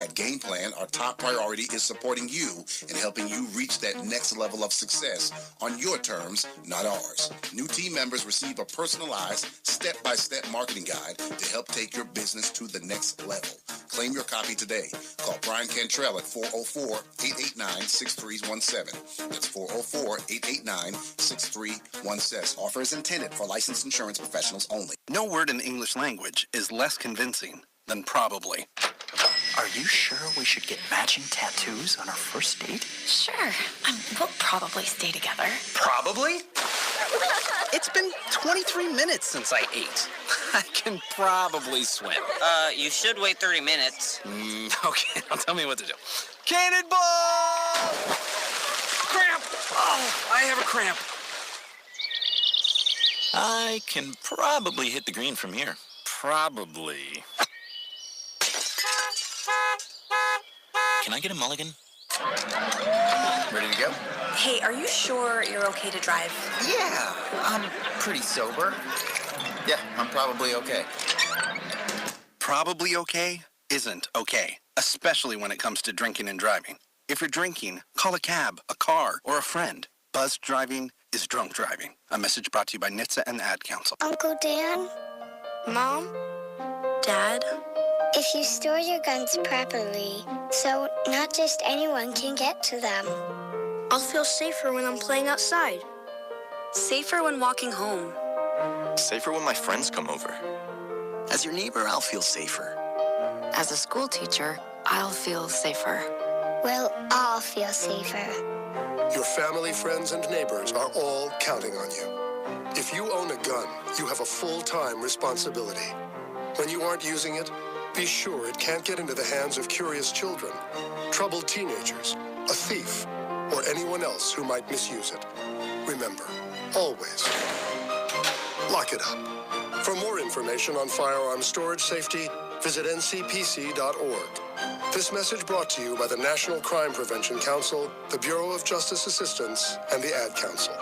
At Game Plan, our top priority is supporting you and helping you reach that next level of success on your terms, not ours. New team members receive a personalized, step-by-step marketing guide to help take your business to the next level. Claim your copy today. Call Brian Cantrell at 404-889-6317. That's 404-889-6317. Offer is intended for licensed insurance professionals only. No word in the English language is less convincing than probably. Are you sure we should get matching tattoos on our first date? Sure. We'll probably stay together. Probably? It's been 23 minutes since I ate. I can probably swim. You should wait 30 minutes. Okay, now tell me what to do. Cannonball! Cramp! Oh, I have a cramp. I can probably hit the green from here. Probably. Can I get a mulligan? Ready to go? Hey, are you sure you're okay to drive? Yeah, I'm pretty sober. Yeah, I'm probably okay. Probably okay isn't okay, especially when it comes to drinking and driving. If you're drinking, call a cab, a car, or a friend. Buzzed driving is drunk driving. A message brought to you by NHTSA and the Ad Council. Uncle Dan? Mom? Dad? If you store your guns properly, so not just anyone can get to them. I'll feel safer when I'm playing outside. Safer when walking home. Safer when my friends come over. As your neighbor, I'll feel safer. As a school teacher, I'll feel safer. We'll all feel safer. Your family, friends, and neighbors are all counting on you. If you own a gun, you have a full-time responsibility. When you aren't using it, be sure it can't get into the hands of curious children, troubled teenagers, a thief, or anyone else who might misuse it. Remember, always, lock it up. For more information on firearm storage safety, visit ncpc.org. This message brought to you by the National Crime Prevention Council, the Bureau of Justice Assistance, and the Ad Council.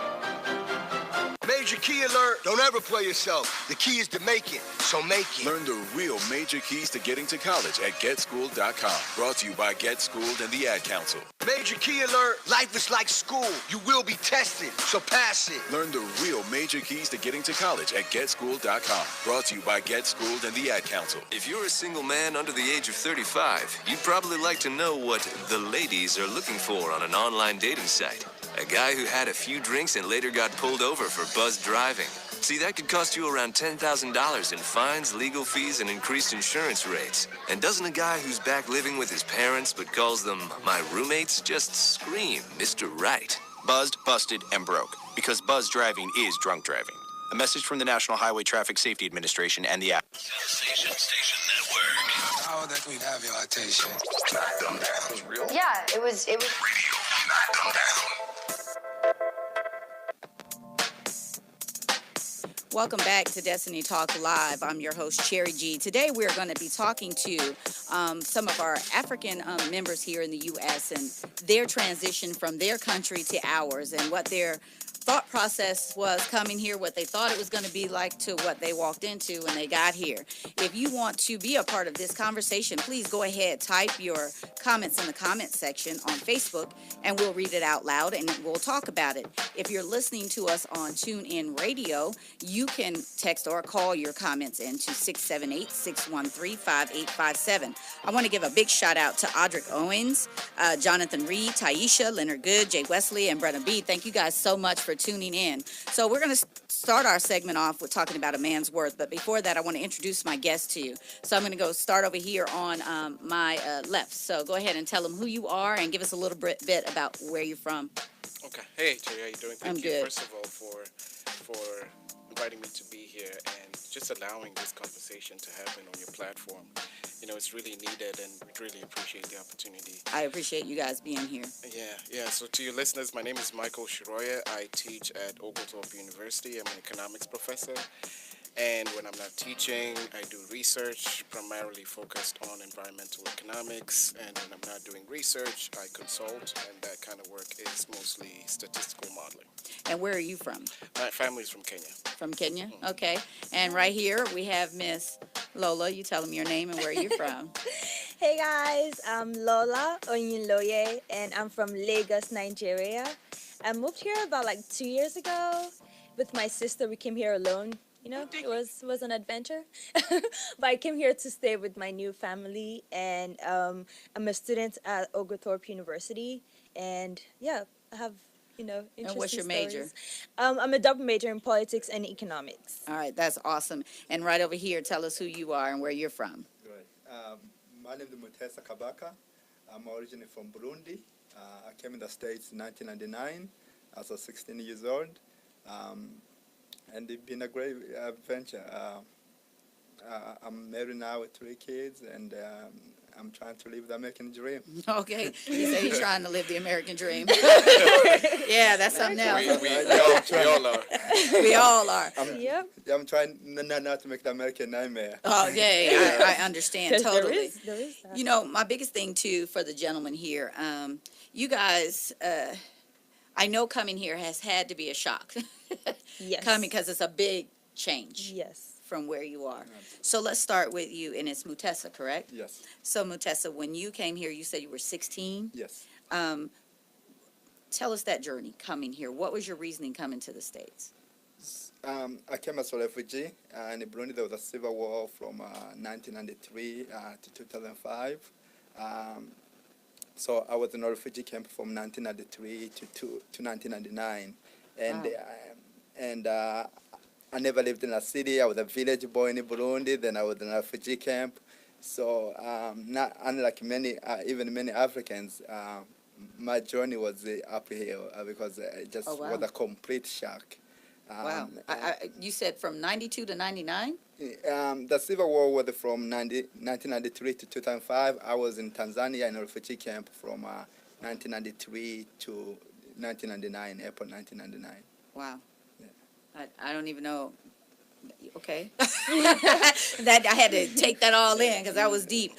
Major key alert. Don't ever play yourself. The key is to make it, so make it. Learn the real major keys to getting to college at GetSchooled.com. Brought to you by Get Schooled and the Ad Council. Major key alert. Life is like school. You will be tested, so pass it. Learn the real major keys to getting to college at GetSchooled.com. Brought to you by Get Schooled and the Ad Council. If you're a single man under the age of 35, you'd probably like to know what the ladies are looking for on an online dating site. A guy who had a few drinks and later got pulled over for buzzed driving. See, that could cost you around $10,000 in fines, legal fees, and increased insurance rates. And doesn't a guy who's back living with his parents but calls them my roommates just scream Mr. Right? Buzzed, busted, and broke. Because buzz driving is drunk driving. A message from the National Highway Traffic Safety Administration and the app. Sensation Station Network. How that we have your attention. Knock them down. Real? Yeah, it was. Radio. Knock them down. Welcome back to Destiny Talk Live. I'm your host, Cherry G. Today we're going to be talking to some of our African members here in the U.S. and their transition from their country to ours and what their thought process was coming here, what they thought it was going to be like to what they walked into when they got here. If you want to be a part of this conversation, please go ahead, type your comments in the comments section on Facebook, and we'll read it out loud and we'll talk about it. If you're listening to us on TuneIn Radio, you can text or call your comments in to 678-613-5857. I want to give a big shout out to Audric Owens, Jonathan Reed, Taisha, Leonard Good, Jay Wesley, and Brenna B. Thank you guys so much for tuning in. So we're going to start our segment off with talking about a man's worth. But before that, I want to introduce my guest to you. So I'm going to go start over here on my left. So go ahead and tell them who you are and give us a little bit about where you're from. Okay. Hey, Terry, how you doing? Thank you, good. First of all, for inviting me to be here and just allowing this conversation to happen on your platform. You know, it's really needed, and we really appreciate the opportunity. I appreciate you guys being here. Yeah. So to your listeners, my name is Micheal Shiroya. I teach at Oglethorpe University. I'm an economics professor. And when I'm not teaching, I do research, primarily focused on environmental economics. And when I'm not doing research, I consult, and that kind of work is mostly statistical modeling. And where are you from? My family's from Kenya. From Kenya? Okay. And right here we have Miss Lola. You tell them your name and where you're from. Hey guys, I'm Lola Oyinloye and I'm from Lagos, Nigeria. I moved here about like 2 years ago with my sister. We came here alone. You know, it was an adventure. But I came here to stay with my new family, and I'm a student at Oglethorpe University. And yeah, I have And interesting what's your major? stories. I'm a double major in politics and economics. All right, that's awesome. And right over here, tell us who you are and where you're from. Right. My name is Mutesa Kabaka. I'm originally from Burundi. I came in the States in 1999. I was 16 years old. And it's been a great adventure. I'm married now with 3 kids, and I'm trying to live the American dream. Okay, he said he's trying to live the American dream. Yeah, that's something else. We all are. We all are. I'm trying not to make the American nightmare. Oh, yeah, I understand totally. There is that. You know, my biggest thing, too, for the gentleman here, you guys, I know coming here has had to be a shock. Yes. Coming because it's a big change. Yes. From where you are. So let's start with you, and it's Mutesa, correct? Yes. So Mutesa, when you came here, you said you were 16. Yes. Tell us that journey coming here. What was your reasoning coming to the States? I came as a refugee. In Burundi, there was a civil war from 1993 to 2005. So I was in a refugee camp from 1993 to 1999. And, Wow. and I never lived in a city. I was a village boy in Burundi. Then I was in a refugee camp. So not unlike many, even many Africans, my journey was uphill because it just was a complete shock. Wow. You said from 92 to 99? The civil war was from 1993 to 2005. I was in Tanzania in a refugee camp from 1993 to 1999, April 1999. Wow. I don't even know. Okay. That I had to take that all in because that was deep.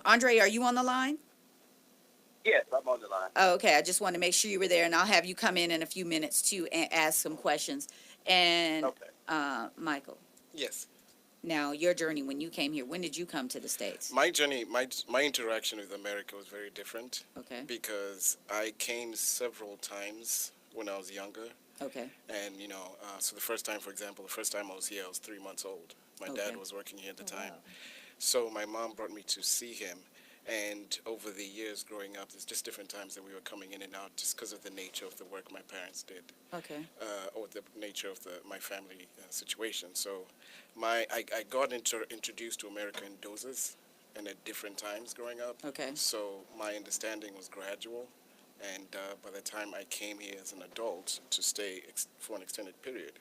Andre, are you on the line? Yes, I'm on the line. Oh, okay. I just want to make sure you were there, and I'll have you come in a few minutes to ask some questions. And Michael. Yes. Now, your journey when you came here, when did you come to the States? My journey, my interaction with America was very different. Okay. Because I came several times when I was younger. Okay. And, so the first time, for example, the first time I was here, I was 3 months old. My dad was working here at the time. Wow. So my mom brought me to see him. And over the years growing up, there's just different times that we were coming in and out just because of the nature of the work my parents did. Okay. Or the nature of my family situation. So I got introduced to America in doses and at different times growing up. Okay. So my understanding was gradual. And by the time I came here as an adult to stay for an extended period,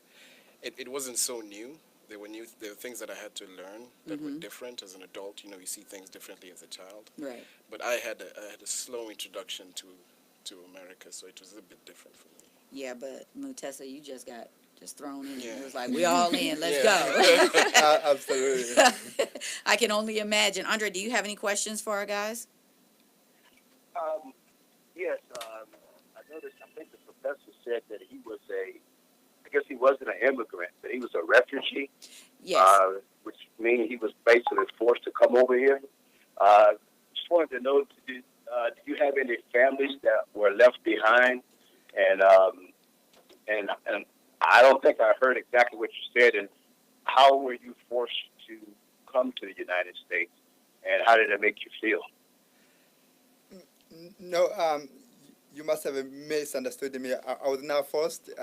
it wasn't so new. There were things that I had to learn that were different as an adult. You see things differently as a child. Right. But I had a slow introduction to America, so it was a bit different for me. Yeah, but Mutesa, you just got thrown in. Yeah. It was like, we all in, let's go. Absolutely. I can only imagine. Andre, do you have any questions for our guys? Yes, I noticed, I think the professor said that he was I guess he wasn't an immigrant, but he was a refugee. Yes. Which means he was basically forced to come over here. Just wanted to know, do you have any families that were left behind? And I don't think I heard exactly what you said. And how were you forced to come to the United States? And how did it make you feel? No, you must have misunderstood me. I was not forced. It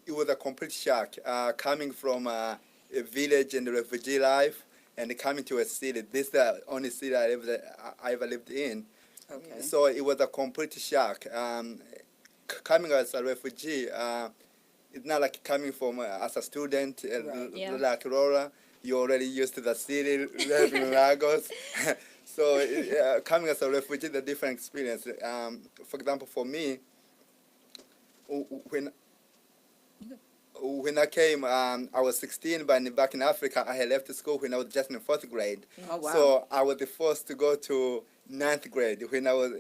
was a complete shock coming from a village and refugee life and coming to a city. This is the only city I ever lived in. Okay. So it was a complete shock. Coming as a refugee, it's not like coming from as a student, like Laura. You're already used to the city, living in Lagos. So coming as a refugee is a different experience. For example, for me, when I came, I was 16, but back in Africa, I had left school when I was just in 4th grade. Oh, wow. So I was the first to go to 9th grade when I was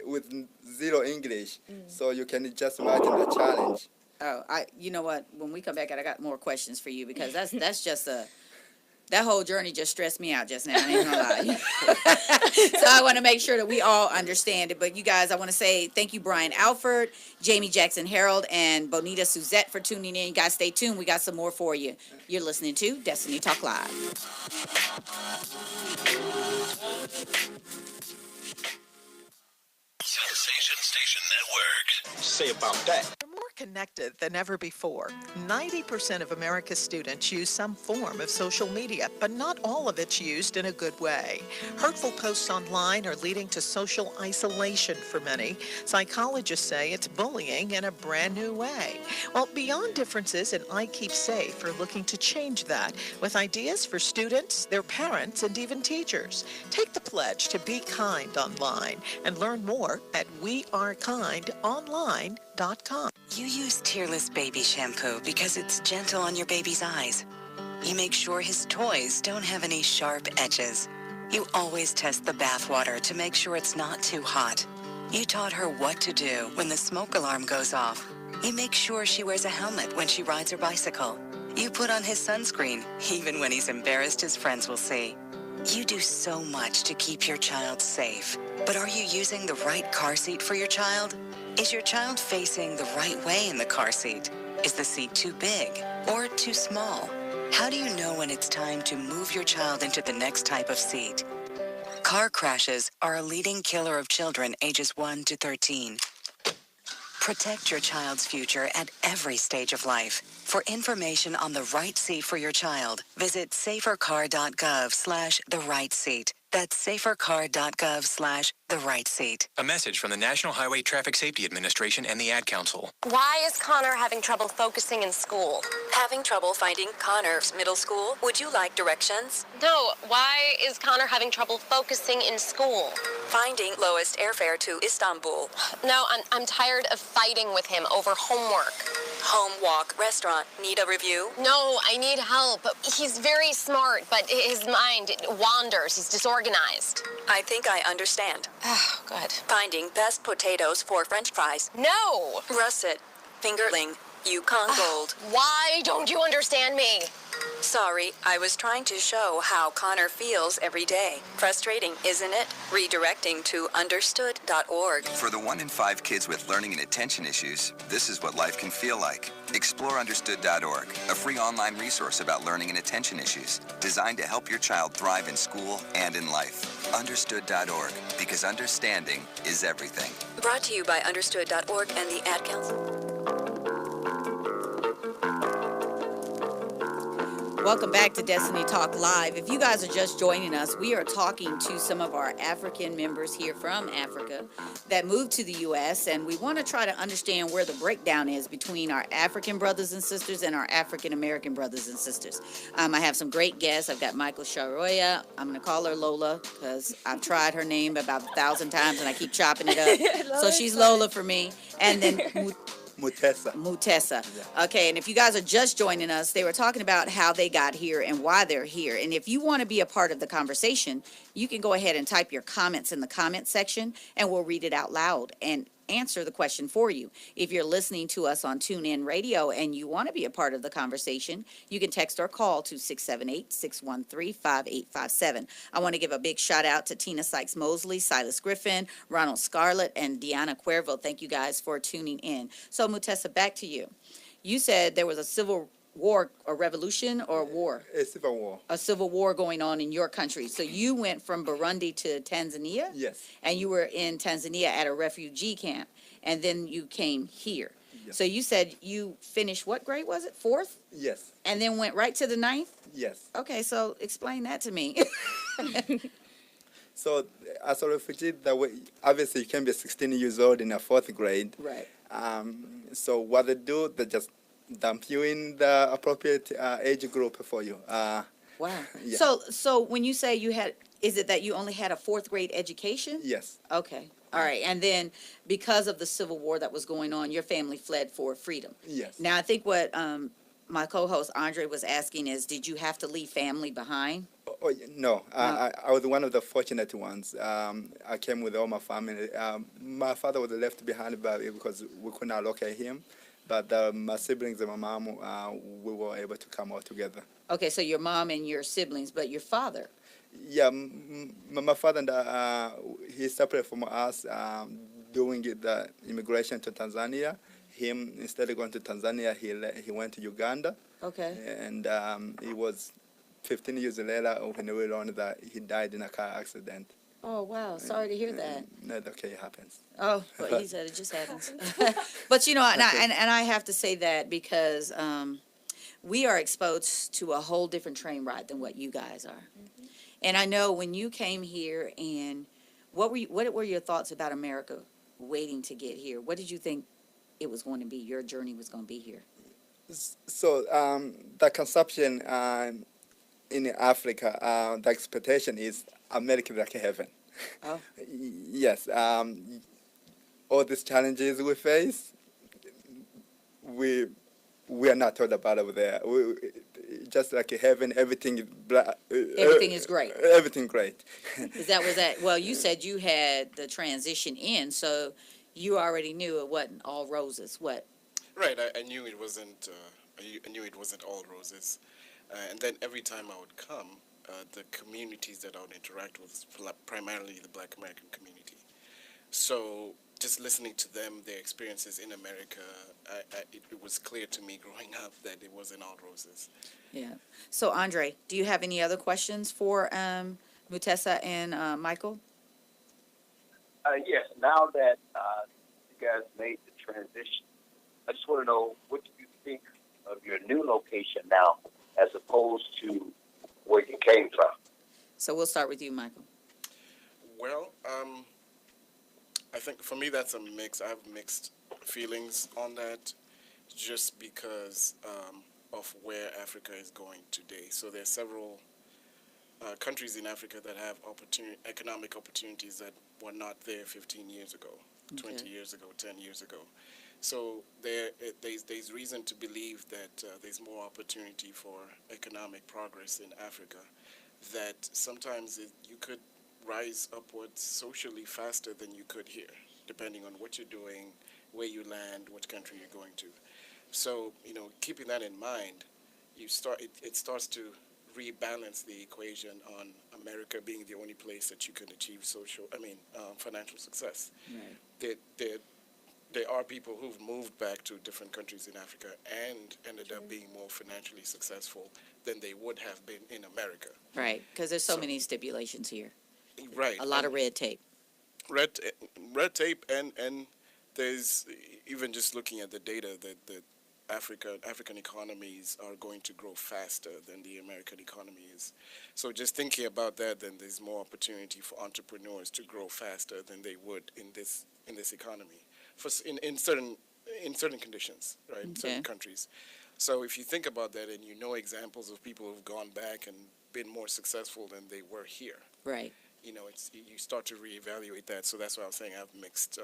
with 0 English. So you can just imagine the challenge. Oh, you know what? When we come back, I got more questions for you because that's just That whole journey just stressed me out just now. I ain't gonna lie. So I want to make sure that we all understand it. But you guys, I want to say thank you, Brian Alford, Jamie Jackson Harold, and Bonita Suzette for tuning in. You guys stay tuned. We got some more for you. You're listening to Destiny Talk Live. Sensation Station Network. Say about that. We're more connected than ever before. 90% of America's students use some form of social media, but not all of it's used in a good way. Hurtful posts online are leading to social isolation for many. Psychologists say it's bullying in a brand new way. Well, Beyond Differences and I Keep Safe are looking to change that with ideas for students, their parents, and even teachers. Take the pledge to be kind online and learn more at wearekindonline.com. You use Tearless baby shampoo because it's gentle on your baby's eyes. You make sure his toys don't have any sharp edges. You always test the bath water to make sure it's not too hot. You taught her what to do when the smoke alarm goes off. You make sure she wears a helmet when she rides her bicycle. You put on his sunscreen, even when he's embarrassed his friends will see. You do so much to keep your child safe. But are you using the right car seat for your child? Is your child facing the right way in the car seat? Is the seat too big or too small? How do you know when it's time to move your child into the next type of seat? Car crashes are a leading killer of children ages 1 to 13. Protect your child's future at every stage of life. For information on the right seat for your child, visit safercar.gov/the-right-seat. That's safercar.gov/the-right-seat. A message from the National Highway Traffic Safety Administration and the Ad Council. Why is Connor having trouble focusing in school? Having trouble finding Connor's middle school? Would you like directions? No, why is Connor having trouble focusing in school? Finding lowest airfare to Istanbul. No, I'm tired of fighting with him over homework. Home, walk, restaurant. Need a review? No, I need help. He's very smart, but his mind wanders. He's disorganized. I think I understand. Oh, good. Finding best potatoes for French fries. No! Russet. Fingerling. Yukon Gold. Why don't you understand me? Sorry, I was trying to show how Connor feels every day. Frustrating, isn't it? Redirecting to understood.org. For the 1 in 5 kids with learning and attention issues, this is what life can feel like. Explore understood.org, a free online resource about learning and attention issues, designed to help your child thrive in school and in life. Understood.org, because understanding is everything. Brought to you by understood.org and the Ad Council. Welcome back to Destiny Talk Live. If you guys are just joining us, we are talking to some of our African members here from Africa that moved to the U.S., and we want to try to understand where the breakdown is between our African brothers and sisters and our African American brothers and sisters. I have some great guests. I've got Micheal Shiroya. I'm going to call her Lola because I've tried her name about 1,000 times and I keep chopping it up. So she's Lola for me. And then Mutesa. Yeah. Okay, and if you guys are just joining us, they were talking about how they got here and why they're here. And if you want to be a part of the conversation, you can go ahead and type your comments in the comment section and we'll read it out loud and answer the question for you. If you're listening to us on TuneIn Radio and you want to be a part of the conversation, you can text or call to 678-613-5857. I want to give a big shout out to Tina Sykes-Mosley, Silas Griffin, Ronald Scarlett, and Deanna Cuervo. Thank you guys for tuning in. So Mutesa, back to you. You said there was a civil war or revolution or war? A civil war. A civil war going on in your country. So you went from Burundi to Tanzania? Yes. And you were in Tanzania at a refugee camp, and then you came here. Yes. So you said you finished, what grade was it? 4th? Yes. And then went right to the 9th? Yes. Okay, so explain that to me. So as a refugee, obviously you can be 16 years old in a 4th grade. Right. So what they do, they just dump you in the appropriate age group for you. Wow. Yeah. So when you say you had, is it that you only had a 4th grade education? Yes. Okay. All right. And then because of the civil war that was going on, your family fled for freedom. Yes. Now, I think what my co-host Andre was asking is, did you have to leave family behind? Oh, no. I was one of the fortunate ones. I came with all my family. My father was left behind because we could not locate him. But my siblings and my mom, we were able to come all together. Okay, so your mom and your siblings, but your father. Yeah, my father, he separated from us doing the immigration to Tanzania. Him, instead of going to Tanzania, he went to Uganda. Okay. And it was 15 years later when we learned that he died in a car accident. Oh, wow. Sorry to hear that. No, okay, it happens. Oh, but he said it just happens. But, you know, and I have to say that because we are exposed to a whole different train ride than what you guys are. And I know when you came here, and what were your thoughts about America waiting to get here? What did you think it was going to be, your journey was going to be here? So the consumption in Africa, the expectation is America like heaven. Oh. Yes. All these challenges we face, we are not told about over there. Just like heaven, everything is everything is great. Everything great. Was that? Well, you said you had the transition in, so you already knew it wasn't all roses. What? Right. I knew it wasn't. I knew it wasn't all roses. And then every time I would come, the communities that I would interact with was primarily the Black American community. So just listening to them, their experiences in America, it was clear to me growing up that it wasn't all roses. Yeah. So, Andre, do you have any other questions for Mutesa and Micheal? Yes. Now that you guys made the transition, I just want to know, what do you think of your new location now as opposed to where you came from? So we'll start with you, Micheal. Well, I think for me that's a mix. I have mixed feelings on that, just because of where Africa is going today. So there are several countries in Africa that have economic opportunities that were not there 15 years ago, 20 years ago, 10 years ago. So there's reason to believe that there's more opportunity for economic progress in Africa, that sometimes you could rise upwards socially faster than you could here, depending on what you're doing, where you land, what country you're going to. So, keeping that in mind, it starts to rebalance the equation on America being the only place that you can achieve financial success. Right. There are people who've moved back to different countries in Africa and ended up being more financially successful than they would have been in America. Right, because there's so many stipulations here. Right. A lot of red tape. Red tape, and there's, even just looking at the data, that African economies are going to grow faster than the American economy is. So just thinking about that, then there's more opportunity for entrepreneurs to grow faster than they would in this economy, in certain conditions, right? In certain countries. So if you think about that, and examples of people who've gone back and been more successful than they were here, right? You start to reevaluate that. So that's why I'm saying I have mixed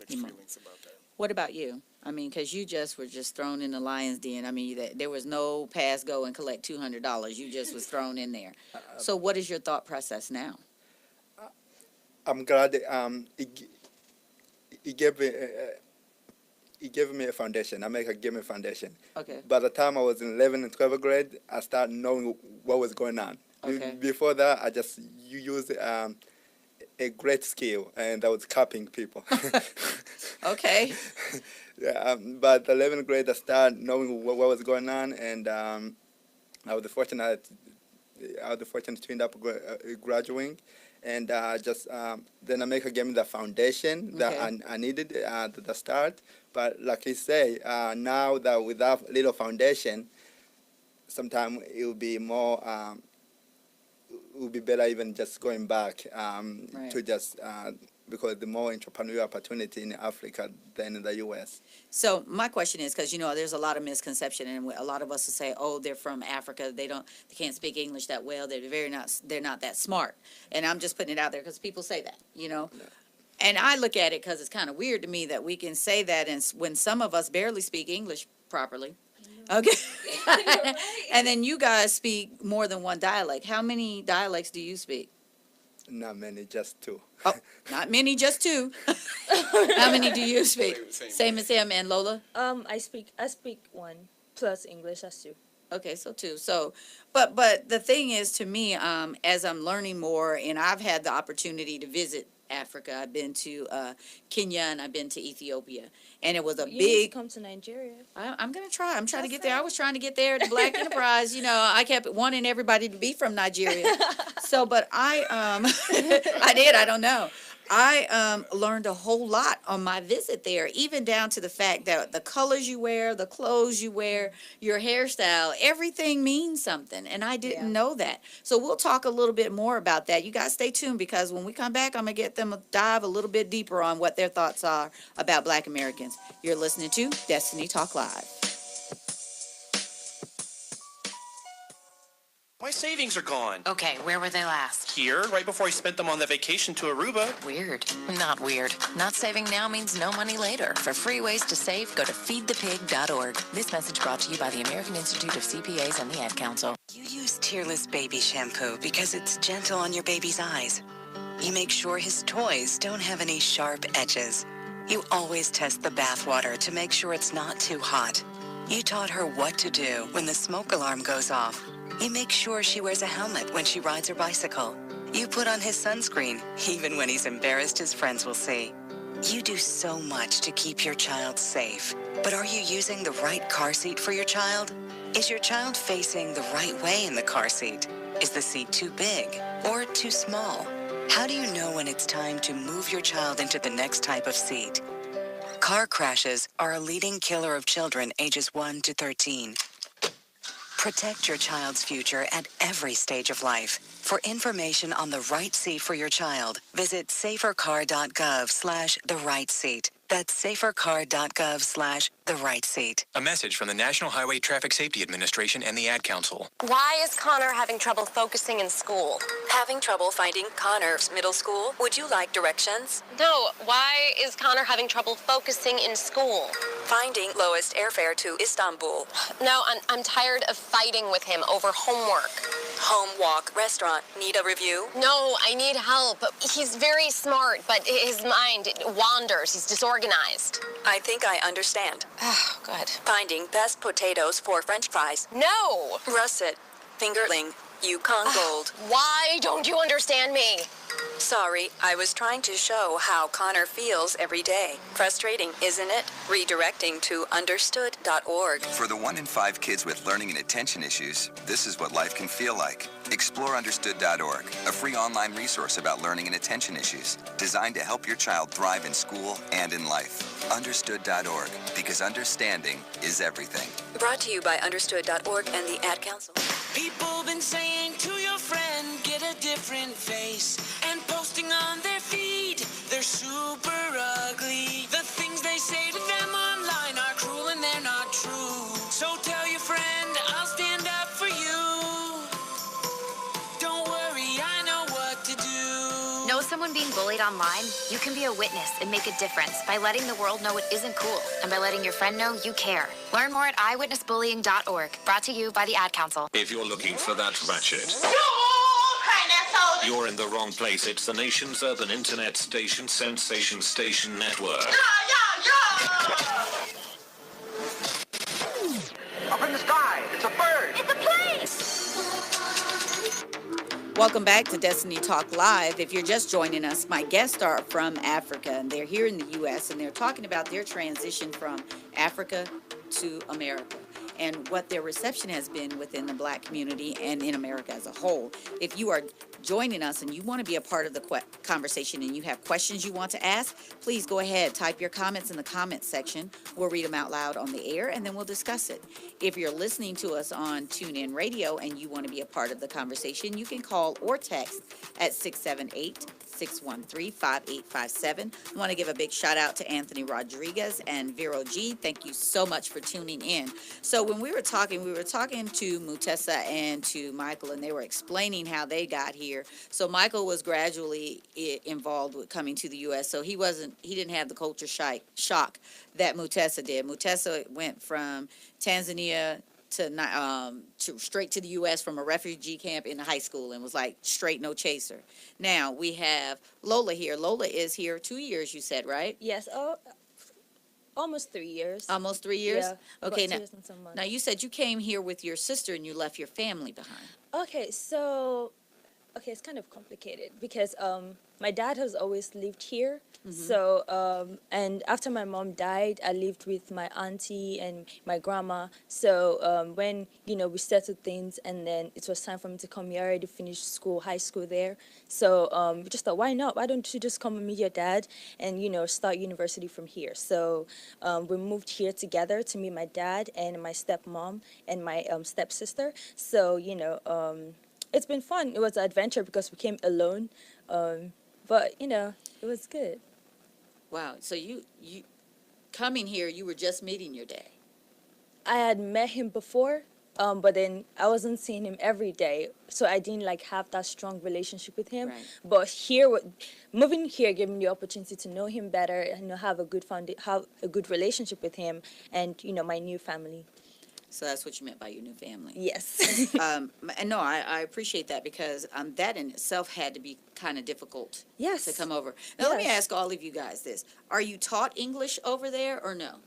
feelings about that. What about you? I mean, because you were just thrown in the lion's den. I mean, there was no pass, go, and collect $200. You just was thrown in there. So what is your thought process now? I'm glad it gave me a foundation. America gave me a foundation. Okay. By the time I was in 11th and 12th grade, I started knowing what was going on. Okay. Before that, I just used a great skill, and that was copying people. Okay. Yeah, but the 11th grade, I started knowing what was going on, and I was fortunate to end up graduating. And then America gave me the foundation that I needed at the start. But like you say, now that without little foundation, sometimes it will be more, it would be better even just going back to just, because the more entrepreneurial opportunity in Africa than in the U.S. So my question is, because there's a lot of misconception, and a lot of us will say, "Oh, they're from Africa. They can't speak English that well. They're not that smart." And I'm just putting it out there because people say that, Yeah. And I look at it because it's kind of weird to me that we can say that, and when some of us barely speak English properly. Okay. And then you guys speak more than one dialect. How many dialects do you speak? Not many, just two. Oh, not many, just two. How many do you speak? Same as him. And Lola? I speak one plus English. That's two. Okay, so two. So, but the thing is, to me, as I'm learning more, and I've had the opportunity to visit Africa. I've been to Kenya and I've been to Ethiopia, and it was a You need to big. come to Nigeria. I'm gonna try. I'm trying to get there. I was trying to get there to Black Enterprise. You know, I kept wanting everybody to be from Nigeria. So, but I I did. I don't know. I learned a whole lot on my visit there, even down to the fact that the colors you wear, the clothes you wear, your hairstyle, everything means something. And I didn't know that. So we'll talk a little bit more about that. You guys stay tuned, because when we come back, I'm going to get them to dive a little bit deeper on what their thoughts are about Black Americans. You're listening to Destiny Talk Live. My savings are gone. Okay, where were they last? Here, right before I spent them on the vacation to Aruba. Weird. Not weird. Not saving now means no money later. For free ways to save, go to feedthepig.org. This message brought to you by the American Institute of CPAs and the Ad Council. You use Tearless baby shampoo because it's gentle on your baby's eyes. You make sure his toys don't have any sharp edges. You always test the bathwater to make sure it's not too hot. You taught her what to do when the smoke alarm goes off. You make sure she wears a helmet when she rides her bicycle. You put on his sunscreen, even when he's embarrassed his friends will see. You do so much to keep your child safe. But are you using the right car seat for your child? Is your child facing the right way in the car seat? Is the seat too big or too small? How do you know when it's time to move your child into the next type of seat? Car crashes are a leading killer of children ages 1 to 13. Protect your child's future at every stage of life. For information on the right seat for your child, visit safercar.gov/the-right-seat. That's safercar.gov/the-right-seat. A message from the National Highway Traffic Safety Administration and the Ad Council. Why is Connor having trouble focusing in school? Having trouble finding Connor's middle school? Would you like directions? No, why is Connor having trouble focusing in school? Finding lowest airfare to Istanbul. No, I'm tired of fighting with him over homework. Home walk restaurant. Need a review? No, I need help. He's very smart, but his mind wanders. He's disorganized. I think I understand. Oh, good. Finding best potatoes for French fries. No! Russet. Fingerling. Yukon Gold. Why don't you understand me? Sorry, I was trying to show how Connor feels every day. Frustrating, isn't it? Redirecting to understood.org. For the 1 in 5 kids with learning and attention issues, this is what life can feel like. Explore understood.org, a free online resource about learning and attention issues, designed to help your child thrive in school and in life. Understood.org, because understanding is everything. Brought to you by understood.org and the Ad Council. People been saying to your friend, get a different face, and posting on their feed, they're super ugly. The things they say to them online are cruel and they're not true. So tell your friend, I'll stand up for you. Don't worry, I know what to do. Know someone being bullied online? You can be a witness and make a difference by letting the world know it isn't cool and by letting your friend know you care. Learn more at eyewitnessbullying.org. Brought to you by the Ad Council. If you're looking for that ratchet, you're in the wrong place. It's the nation's urban internet station, Sensation Station Network. Up in the sky, it's a bird. It's a plane. Welcome back to Destiny Talk Live. If you're just joining us, my guests are from Africa, and they're here in the U.S., and they're talking about their transition from Africa to America and what their reception has been within the Black community and in America as a whole. If you are joining us and you want to be a part of the conversation and you have questions you want to ask, please go ahead, type your comments in the comments section. We'll read them out loud on the air and then we'll discuss it. If you're listening to us on TuneIn Radio and you want to be a part of the conversation, you can call or text at 678-613-5857. I want to give a big shout out to Anthony Rodriguez and Vero G. Thank you so much for tuning in. So when we were talking to Mutesa and to Micheal, and they were explaining how they got here. So Micheal was gradually involved with coming to the U.S., so he didn't have the culture shock that Mutesa did. Mutesa went from Tanzania to straight to the U.S. from a refugee camp in high school and was like straight no chaser. Now we have Lola here. Lola is here 2 years, you said, right? Yes. Oh, almost 3 years. Almost 3 years? Yeah. Okay, about 2 now, years and some months. now you said you came here with your sister and you left your family behind. Okay, so it's kind of complicated because my dad has always lived here. So and after my mom died, I lived with my auntie and my grandma. So when we settled things, and then it was time for me to come here. I already finished school, high school there. So we just thought, why not? Why don't you just come and meet your dad and start university from here? So we moved here together to meet my dad and my stepmom and my stepsister. So it's been fun. It was an adventure because we came alone, but it was good. Wow. So you coming here, you were just meeting your dad. I had met him before, but then I wasn't seeing him every day, so I didn't have that strong relationship with him. Right. But moving here gave me the opportunity to know him better and have a good relationship with him and my new family. So that's what you meant by your new family. Yes. And no, I appreciate that because that in itself had to be kind of difficult. Yes. To come over. Now let me ask all of you guys this: are you taught English over there or no?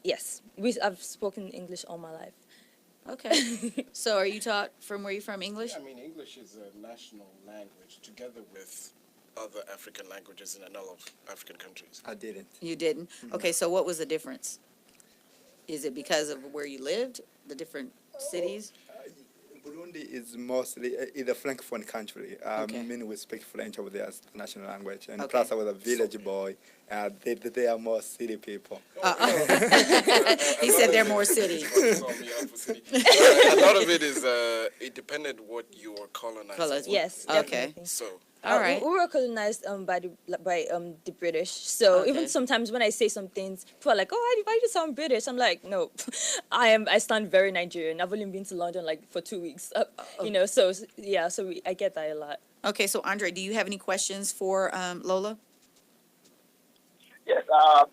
Yes, I've spoken English all my life. Okay. So are you taught from where you're from English? I mean, English is a national language together with other African languages in a lot of African countries. I didn't. You didn't? Okay, so what was the difference? Is it because of where you lived, the different cities? Burundi is mostly a francophone country. Okay. Meaning we speak French over there as the national language. And Okay. plus I was a village boy. They are more city people. He said they're more city. A lot of it is it depended what you were colonized. Yes. Okay. Definitely. So. All right. We were colonized by the British. So Okay. even sometimes when I say some things, people are like, "Oh, why do you sound British?" I'm like, "No, I sound very Nigerian. I've only been to London for 2 weeks." So yeah, I get that a lot. Okay, so Andre, do you have any questions for Lola? Yes, I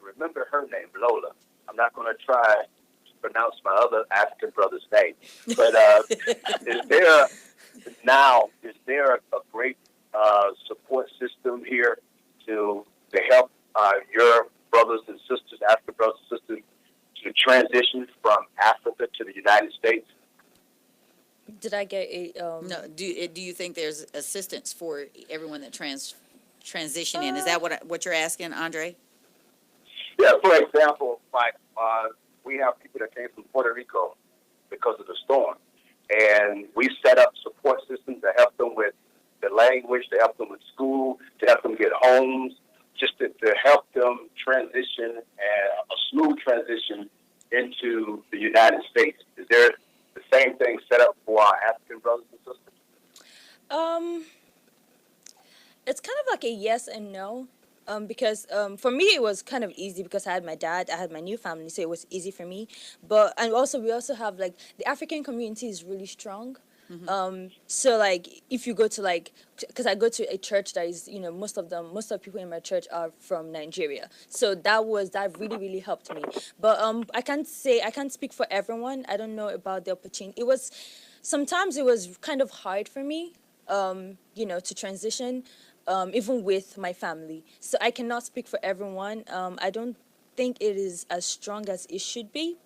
remember her name, Lola. I'm not going to try to pronounce my other African brother's name, but is there a great support system here to help your brothers and sisters, African brothers and sisters, to transition from Africa to the United States? Did I get a No. Do you think there's assistance for everyone that transition in? Is that what you're asking, Andre? Yeah. For example, we have people that came from Puerto Rico because of the storm, and we set up support systems to help them with the language, to help them with school, to help them get homes, just to help them transition a smooth transition into the United States. Is there the same thing set up for our African brothers and sisters? It's kind of like a yes and no. Because for me it was kind of easy because I had my dad, I had my new family, so it was easy for me. And we also have the African community is really strong. So if you go to because I go to a church that is most of the people in my church are from Nigeria, so that really helped me. But I can't speak for everyone. I don't know about the opportunity. Sometimes it was kind of hard for me to transition. Even with my family. So I cannot speak for everyone. I don't think it is as strong as it should be.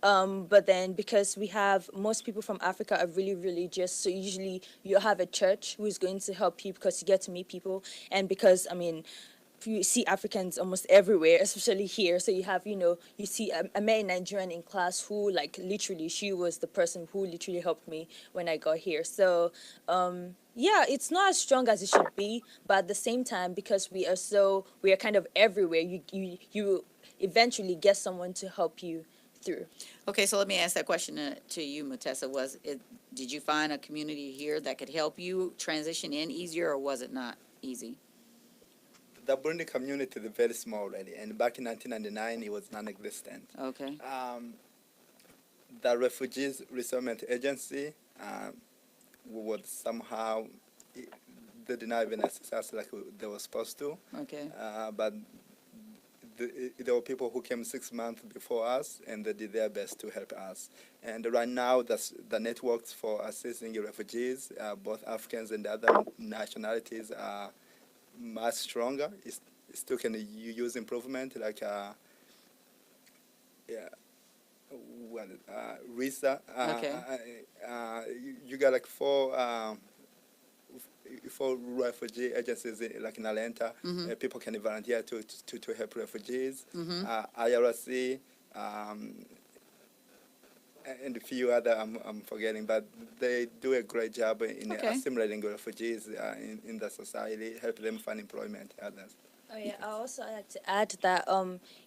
But then because we have most people from Africa are really religious, so usually you have a church who is going to help you because you get to meet people. And because, you see Africans almost everywhere, especially here. So you have, you see, I met a Nigerian in class who, literally, she was the person who literally helped me when I got here. So, yeah, it's not as strong as it should be, but at the same time, because we are kind of everywhere, you eventually get someone to help you through. Okay, so let me ask that question to you, Mutesa. Did you find a community here that could help you transition in easier, or was it not easy? The Burundi community is very small already, and back in 1999 it was non-existent. Okay. The Refugees Resettlement Agency would somehow, they did not even access like they were supposed to. Okay. But there were people who came 6 months before us, and they did their best to help us. And right now, the networks for assisting refugees, both Africans and other nationalities, are much stronger. It still can use improvement, like RISA. You got like four refugee agencies like in Atlanta. People can volunteer to help refugees. IRC, and a few other I'm forgetting, but they do a great job in assimilating refugees in the society, help them find employment. Others. Oh yeah, I also like to add that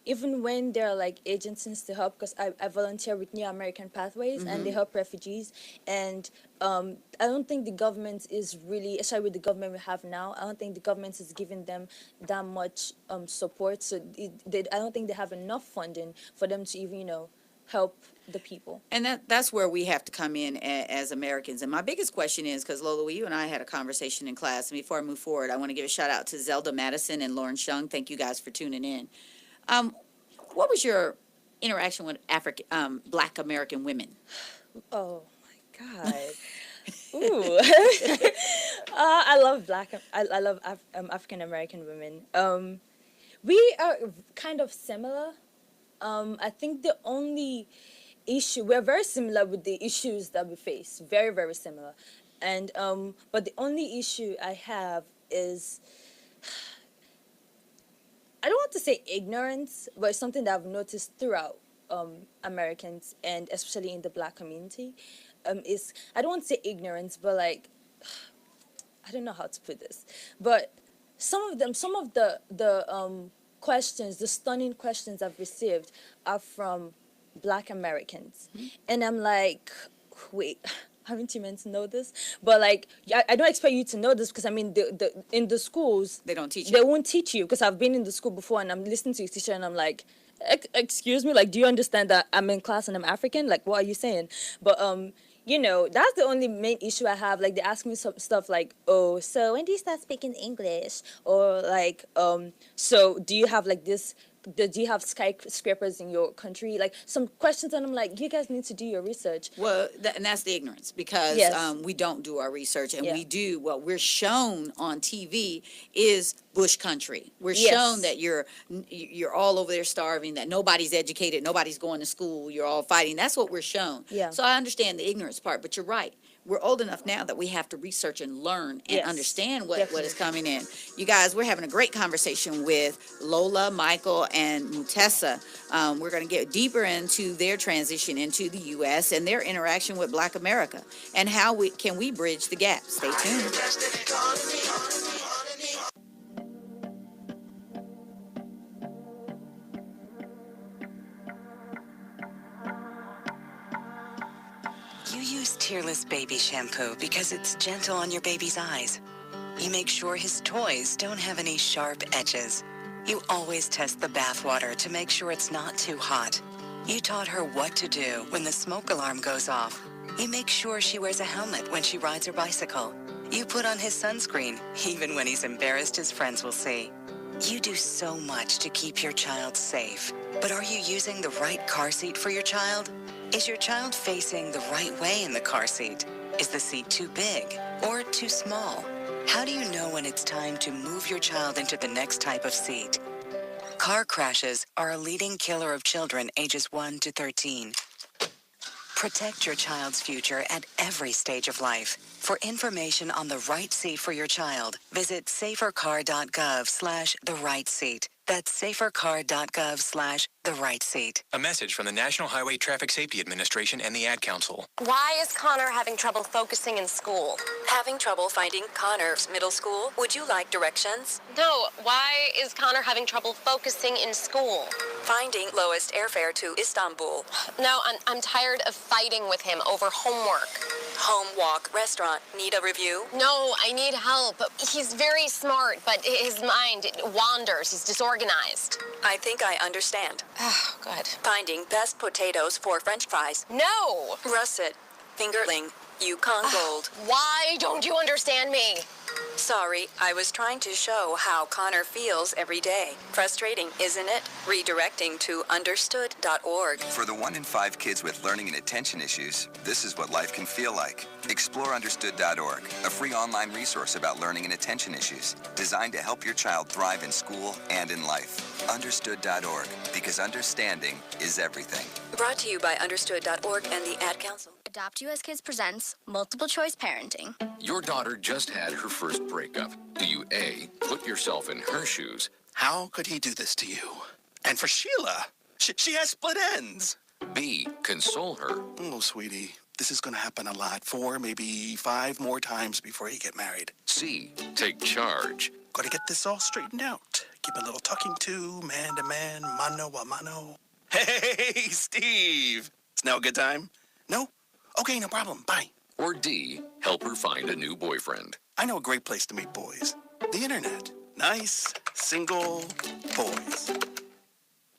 even when there are like agencies to help, because I volunteer with New American Pathways and they help refugees, and I don't think the government is really, especially with the government we have now, I don't think the government is giving them that much support. So I don't think they have enough funding for them to even help the people. And that's where we have to come in as Americans. And my biggest question is, because Lola, you and I had a conversation in class, and before I move forward, I want to give a shout out to Zelda Madison and Lauren Shung. Thank you guys for tuning in. What was your interaction with Black American women? Oh my God. Ooh. I love African American women. We are kind of similar. I think the only issue, we're very similar with the issues that we face, very, very similar. And but the only issue I have is, I don't want to say ignorance, but it's something that I've noticed throughout Americans, and especially in the Black community, is, I don't want to say ignorance, but like, I don't know how to put this, but some of the questions, the stunning questions I've received are from Black Americans. And I'm like, wait, haven't you meant to know this? But like, I don't expect you to know this, because I mean, in the schools, they don't teach you. They won't teach you, because I've been in the school before and I'm listening to a teacher and I'm like, excuse me, like, do you understand that I'm in class and I'm African? Like, what are you saying? But that's the only main issue I have. Like, they ask me some stuff like, oh, so when do you start speaking English? Or like, so do you have like this, do you have skyscrapers in your country? Like, some questions, and I'm like, you guys need to do your research. Well, and that's the ignorance, because we don't do our research, and we do what we're shown on TV is bush country. We're shown that you're all over there starving, that nobody's educated, nobody's going to school, you're all fighting. That's what we're shown. So I understand the ignorance part, but you're right. We're old enough now that we have to research and learn and understand what is coming in. You guys, we're having a great conversation with Lola, Micheal, and Mutesa. We're going to get deeper into their transition into the U.S. and their interaction with Black America, and how can we bridge the gap. Stay tuned. You use Tearless baby shampoo because it's gentle on your baby's eyes. You make sure his toys don't have any sharp edges. You always test the bathwater to make sure it's not too hot. You taught her what to do when the smoke alarm goes off. You make sure she wears a helmet when she rides her bicycle. You put on his sunscreen, even when he's embarrassed his friends will see. You do so much to keep your child safe. But are you using the right car seat for your child? Is your child facing the right way in the car seat? Is the seat too big or too small? How do you know when it's time to move your child into the next type of seat? Car crashes are a leading killer of children ages 1 to 13. Protect your child's future at every stage of life. For information on the right seat for your child, visit safercar.gov/the-right-seat. That's safercar.gov/the-right-seat. A message from the National Highway Traffic Safety Administration and the Ad Council. Why is Connor having trouble focusing in school? Having trouble finding Connor's middle school? Would you like directions? No, why is Connor having trouble focusing in school? Finding lowest airfare to Istanbul. No, I'm tired of fighting with him over homework. Home, walk, restaurant. Need a review? No, I need help. He's very smart, but his mind wanders. He's disorganized. I think I understand. Oh, good. Finding best potatoes for French fries. No! Russet. Fingerling. Yukon Gold. Why don't you understand me? Sorry, I was trying to show how Connor feels every day. Frustrating, isn't it? Redirecting to understood.org. For the 1 in 5 kids with learning and attention issues, this is what life can feel like. Explore understood.org, a free online resource about learning and attention issues, designed to help your child thrive in school and in life. Understood.org, because understanding is everything. Brought to you by understood.org and the Ad Council. Adopt US Kids presents Multiple Choice Parenting. Your daughter just had her first breakup. Do you A, put yourself in her shoes? How could he do this to you? And for Sheila, she has split ends. B, console her? Oh, sweetie, this is going to happen a lot. 4, maybe 5 more times before you get married. C, take charge. Got to get this all straightened out. Keep a little talking to, man to man, mano a mano. Hey, Steve. It's now a good time? No? Okay, no problem. Bye. Or D, help her find a new boyfriend. I know a great place to meet boys. The internet. Nice, single boys.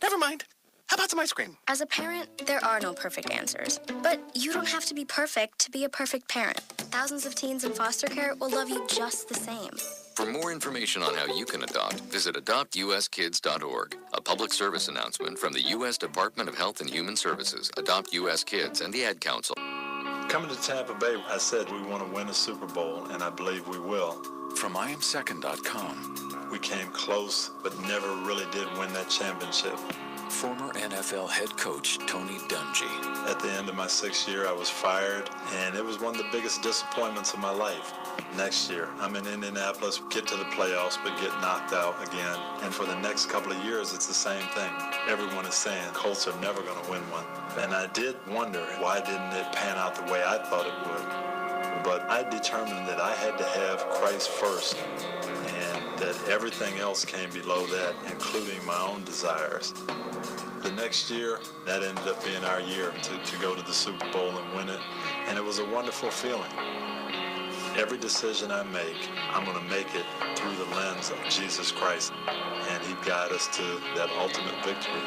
Never mind. How about some ice cream? As a parent, there are no perfect answers. But you don't have to be perfect to be a perfect parent. Thousands of teens in foster care will love you just the same. For more information on how you can adopt, visit adoptuskids.org. A public service announcement from the U.S. Department of Health and Human Services, Adopt U.S. Kids, and the Ad Council. Coming to Tampa Bay, I said we want to win a Super Bowl, and I believe we will. From IamSecond.com. We came close, but never really did win that championship. Former NFL head coach Tony Dungy. At the end of my 6th year, I was fired, and it was one of the biggest disappointments of my life. Next year, I'm in Indianapolis, get to the playoffs, but get knocked out again. And for the next couple of years, it's the same thing. Everyone is saying Colts are never going to win one. And I did wonder, why didn't it pan out the way I thought it would? But I determined that I had to have Christ first, and that everything else came below that, including my own desires. The next year, that ended up being our year to go to the Super Bowl and win it. And it was a wonderful feeling. Every decision I make, I'm going to make it through the lens of Jesus Christ. And he'd guide us to that ultimate victory.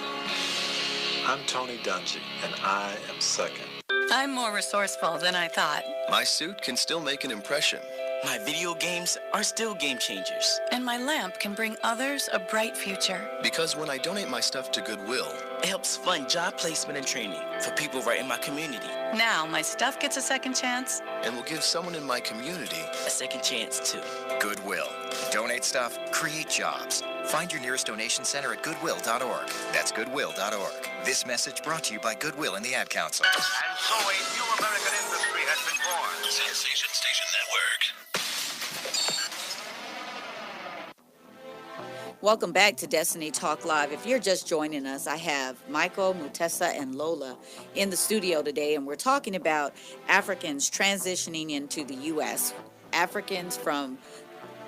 I'm Tony Dungy, and I am second. I'm more resourceful than I thought. My suit can still make an impression. My video games are still game changers. And my lamp can bring others a bright future. Because when I donate my stuff to Goodwill, it helps fund job placement and training for people right in my community. Now my stuff gets a second chance. And will give someone in my community a second chance too. Goodwill. Donate stuff, create jobs. Find your nearest donation center at goodwill.org. That's goodwill.org. This message brought to you by Goodwill and the Ad Council. And so a new American industry has been born. Sensation Station Network. Welcome back to Destiny Talk Live. If you're just joining us, I have Micheal, Mutesa, and Lola in the studio today, and we're talking about Africans transitioning into the U.S. Africans from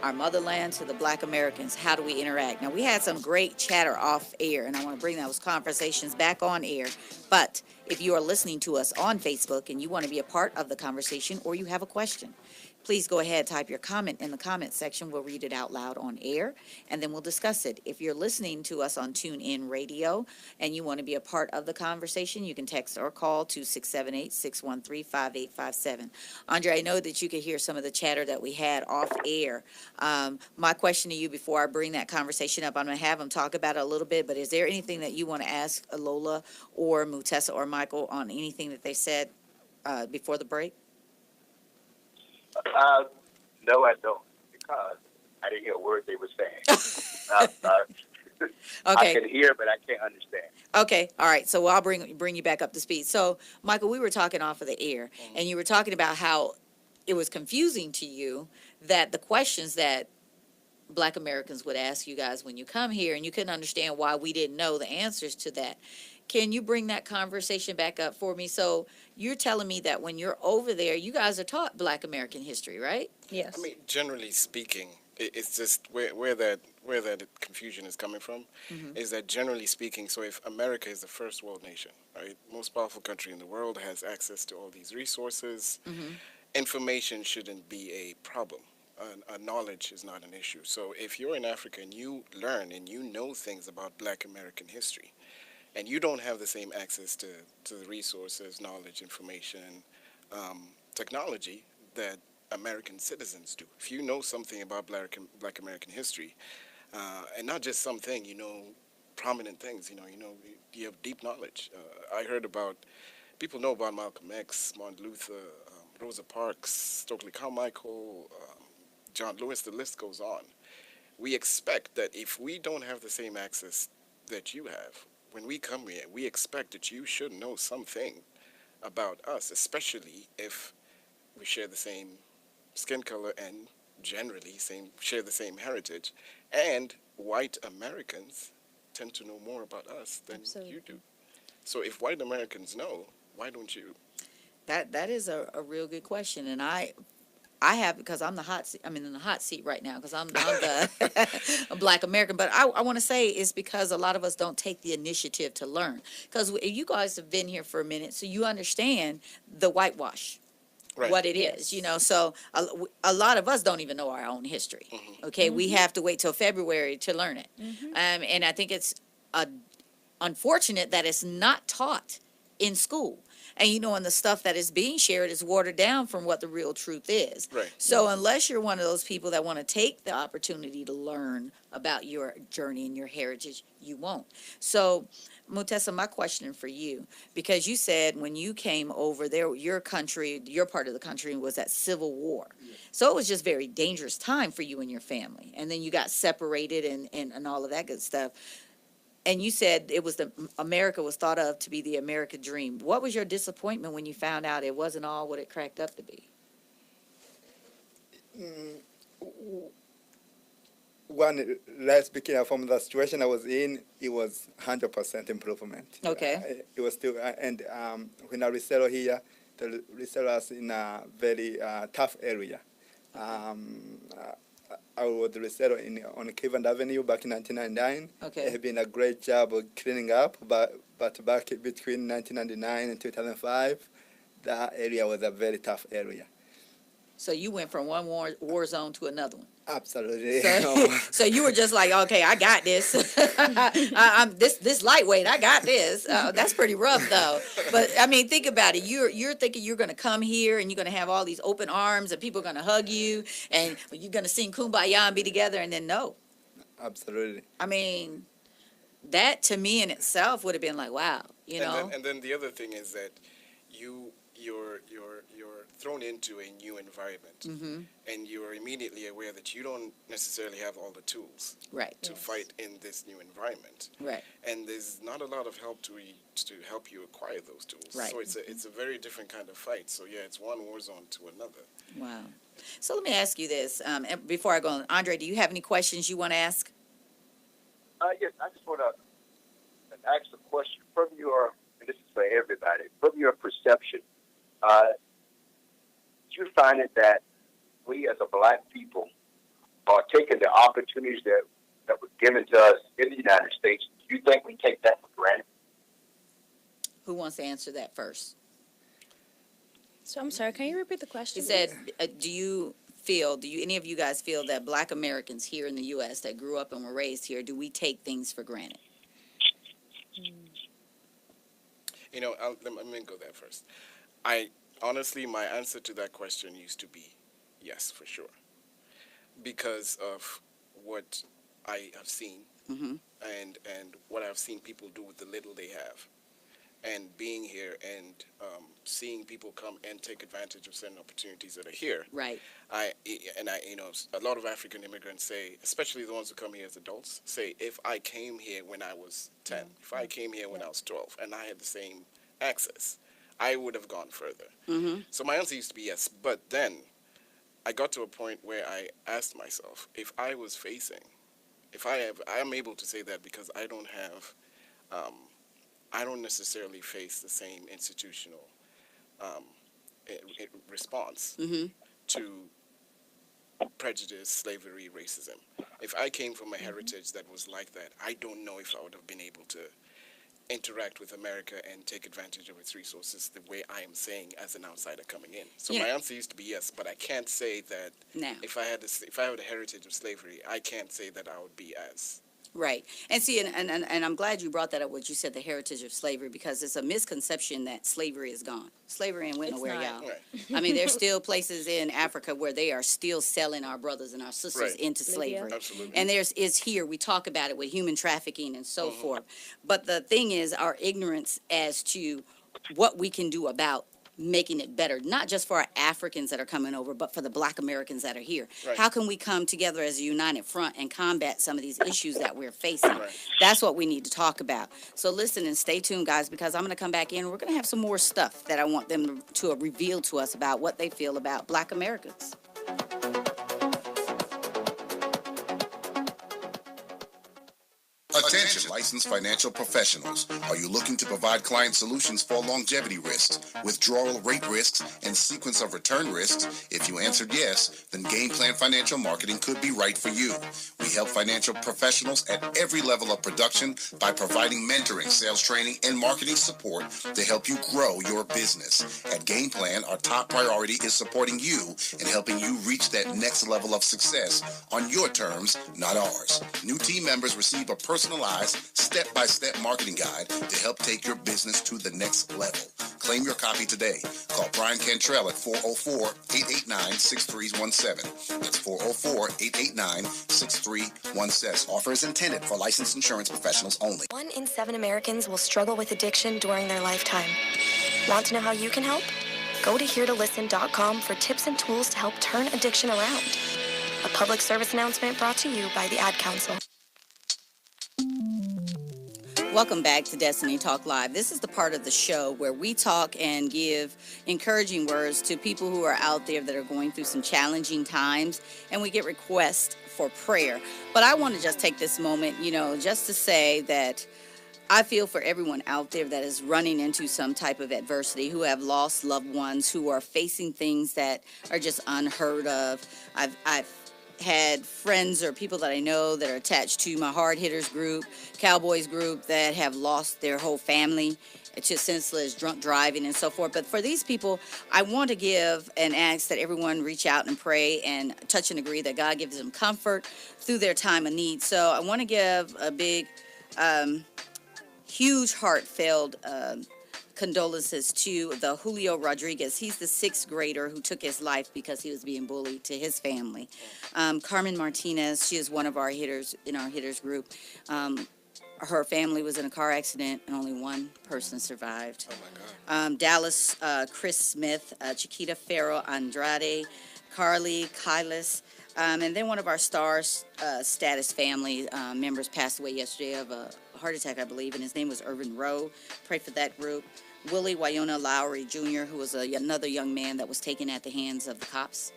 our motherland to the Black Americans. How do we interact? Now, we had some great chatter off air, and I want to bring those conversations back on air. But if you are listening to us on Facebook and you want to be a part of the conversation or you have a question, please go ahead, type your comment in the comment section. We'll read it out loud on air, and then we'll discuss it. If you're listening to us on TuneIn Radio and you want to be a part of the conversation, you can text or call to 678-613-5857. Andre, I know that you could hear some of the chatter that we had off air. My question to you before I bring that conversation up, I'm going to have them talk about it a little bit, but is there anything that you want to ask Lola or Mutesa or Micheal on anything that they said before the break? No, I don't, because I didn't hear a word they were saying. Okay. I can hear, but I can't understand. Okay, all right. So I'll bring you back up to speed. So, Micheal, we were talking off of the air, and you were talking about how it was confusing to you that the questions that Black Americans would ask you guys when you come here, and you couldn't understand why we didn't know the answers to that. Can you bring that conversation back up for me? So you're telling me that when you're over there, you guys are taught Black American history, right? Yes. I mean, generally speaking, it's just where that confusion is coming from, is that generally speaking, so if America is the first world nation, right, most powerful country in the world, has access to all these resources, information shouldn't be a problem. Knowledge is not an issue. So if you're in Africa and you learn and you know things about Black American history, and you don't have the same access to the resources, knowledge, information, technology that American citizens do. If you know something about Black American history, and not just something, you know, prominent things, you have deep knowledge. I heard about, people know about Malcolm X, Martin Luther, Rosa Parks, Stokely Carmichael, John Lewis, the list goes on. We expect that if we don't have the same access that you have, when we come here, we expect that you should know something about us, especially if we share the same skin color and generally share the same heritage. And white Americans tend to know more about us than you do. So if white Americans know, why don't you? That is a real good question, and I have, because I'm in the hot seat right now because I'm the a Black American. But I want to say it's because a lot of us don't take the initiative to learn. Because you guys have been here for a minute, so you understand the whitewash. Right. What it is, so a lot of us don't even know our own history. Okay, we have to wait till February to learn it, and I think it's unfortunate that it's not taught in school. And and the stuff that is being shared is watered down from what the real truth is. Right. So unless you're one of those people that want to take the opportunity to learn about your journey and your heritage, you won't. So, Mutesa, my question for you, because you said when you came over there, your country, your part of the country was at civil war. Yeah. So it was just very dangerous time for you and your family. And then you got separated and all of that good stuff. And you said it was America was thought of to be the American dream. What was your disappointment when you found out it wasn't all what it cracked up to be? Let's begin from the situation I was in. It was 100% improvement. Okay. It was still, and when I resettled here, they resettled us in a very tough area. I was resettled on Cleveland Avenue back in 1999. Okay. It had been a great job of cleaning up, but back between 1999 and 2005, that area was a very tough area. So you went from one war zone to another one. Absolutely. So you were just like, okay, I got this. I'm this lightweight. I got this. That's pretty rough, though. But I mean, think about it. You're thinking you're going to come here and you're going to have all these open arms and people are going to hug you and you're going to sing Kumbaya and be together, and then no. Absolutely. I mean, that to me in itself would have been like, wow, And then the other thing is that you're thrown into a new environment, and you're immediately aware that you don't necessarily have all the tools to fight in this new environment. Right. And there's not a lot of help to help you acquire those tools. Right. So it's a very different kind of fight. So yeah, it's one war zone to another. Wow. So let me ask you this before I go on. Andre, do you have any questions you want to ask? Yes, I just want to ask a question from your, and this is for everybody, from your perception. You find it that we as a Black people are taking the opportunities that were given to us in the United States. Do you think we take that for granted? Who wants to answer that first? So I'm sorry, can you repeat the question? He said, do any of you guys feel that Black Americans here in the U.S. that grew up and were raised here, do we take things for granted? Let me go there first. Honestly, my answer to that question used to be yes, for sure. Because of what I have seen and what I've seen people do with the little they have. And being here and seeing people come and take advantage of certain opportunities that are here. Right. A lot of African immigrants say, especially the ones who come here as adults, say, if I came here when I was 10, if I came here when I was 12, and I had the same access, I would have gone further. So my answer used to be yes. But then I got to a point where I asked myself, if I was facing, I am able to say that because I don't have, I don't necessarily face the same institutional response to prejudice, slavery, racism. If I came from a heritage that was like that, I don't know if I would have been able to interact with America and take advantage of its resources the way I am saying as an outsider coming in. So my answer used to be yes, but I can't say that if I had a heritage of slavery, I can't say that I would be as Right. And see, and I'm glad you brought that up, what you said, the heritage of slavery, because it's a misconception that slavery is gone. Slavery ain't went It's nowhere, not. y'all. I mean, there's still places in Africa where they are still selling our brothers and our sisters into slavery. Absolutely. And is here, we talk about it with human trafficking and so forth. But the thing is, our ignorance as to what we can do about making it better, not just for our Africans that are coming over, but for the Black Americans that are here. Right. How can we come together as a united front and combat some of these issues that we're facing? That's what we need to talk about. So listen and stay tuned, guys, because I'm going to come back in. We're going to have some more stuff that I want them to reveal to us about what they feel about Black Americans. Attention, licensed financial professionals. Are you looking to provide client solutions for longevity risks, withdrawal rate risks, and sequence of return risks? If you answered yes, then Game Plan Financial Marketing could be right for you. We help financial professionals at every level of production by providing mentoring, sales training, and marketing support to help you grow your business. At Game Plan, our top priority is supporting you and helping you reach that next level of success on your terms, not ours. New team members receive a personalized step-by-step marketing guide to help take your business to the next level. Claim your copy today. Call Brian Cantrell at 404-889-6317. That's 404-889-6317. Offer is intended for licensed insurance professionals only. 1 in 7 Americans will struggle with addiction during their lifetime. Want to know how you can help? Go to heretolisten.com for tips and tools to help turn addiction around. A public service announcement brought to you by the Ad Council. Welcome back to Destiny Talk Live. This is the part of the show where we talk and give encouraging words to people who are out there that are going through some challenging times, and we get requests for prayer. But I want to just take this moment, just to say that I feel for everyone out there that is running into some type of adversity, who have lost loved ones, who are facing things that are just unheard of. I've had friends or people that I know that are attached to my hard hitters group, Cowboys group, that have lost their whole family to senseless drunk driving and so forth. But for these people, I want to give and ask that everyone reach out and pray and touch and agree that God gives them comfort through their time of need. So I want to give a big, huge, heartfelt condolences to the Julio Rodriguez. He's the 6th grader who took his life because he was being bullied, to his family. Carmen Martinez, she is one of our hitters in our hitters group. Her family was in a car accident and only one person survived. Oh my God. Dallas, Chris Smith, Chiquita Ferro Andrade, Carly Kylis, and then one of our stars status family members passed away yesterday of a heart attack, I believe, and his name was Irvin Rowe. Pray for that group. Willie Wyona Lowry Jr., who was another young man that was taken at the hands of the cops.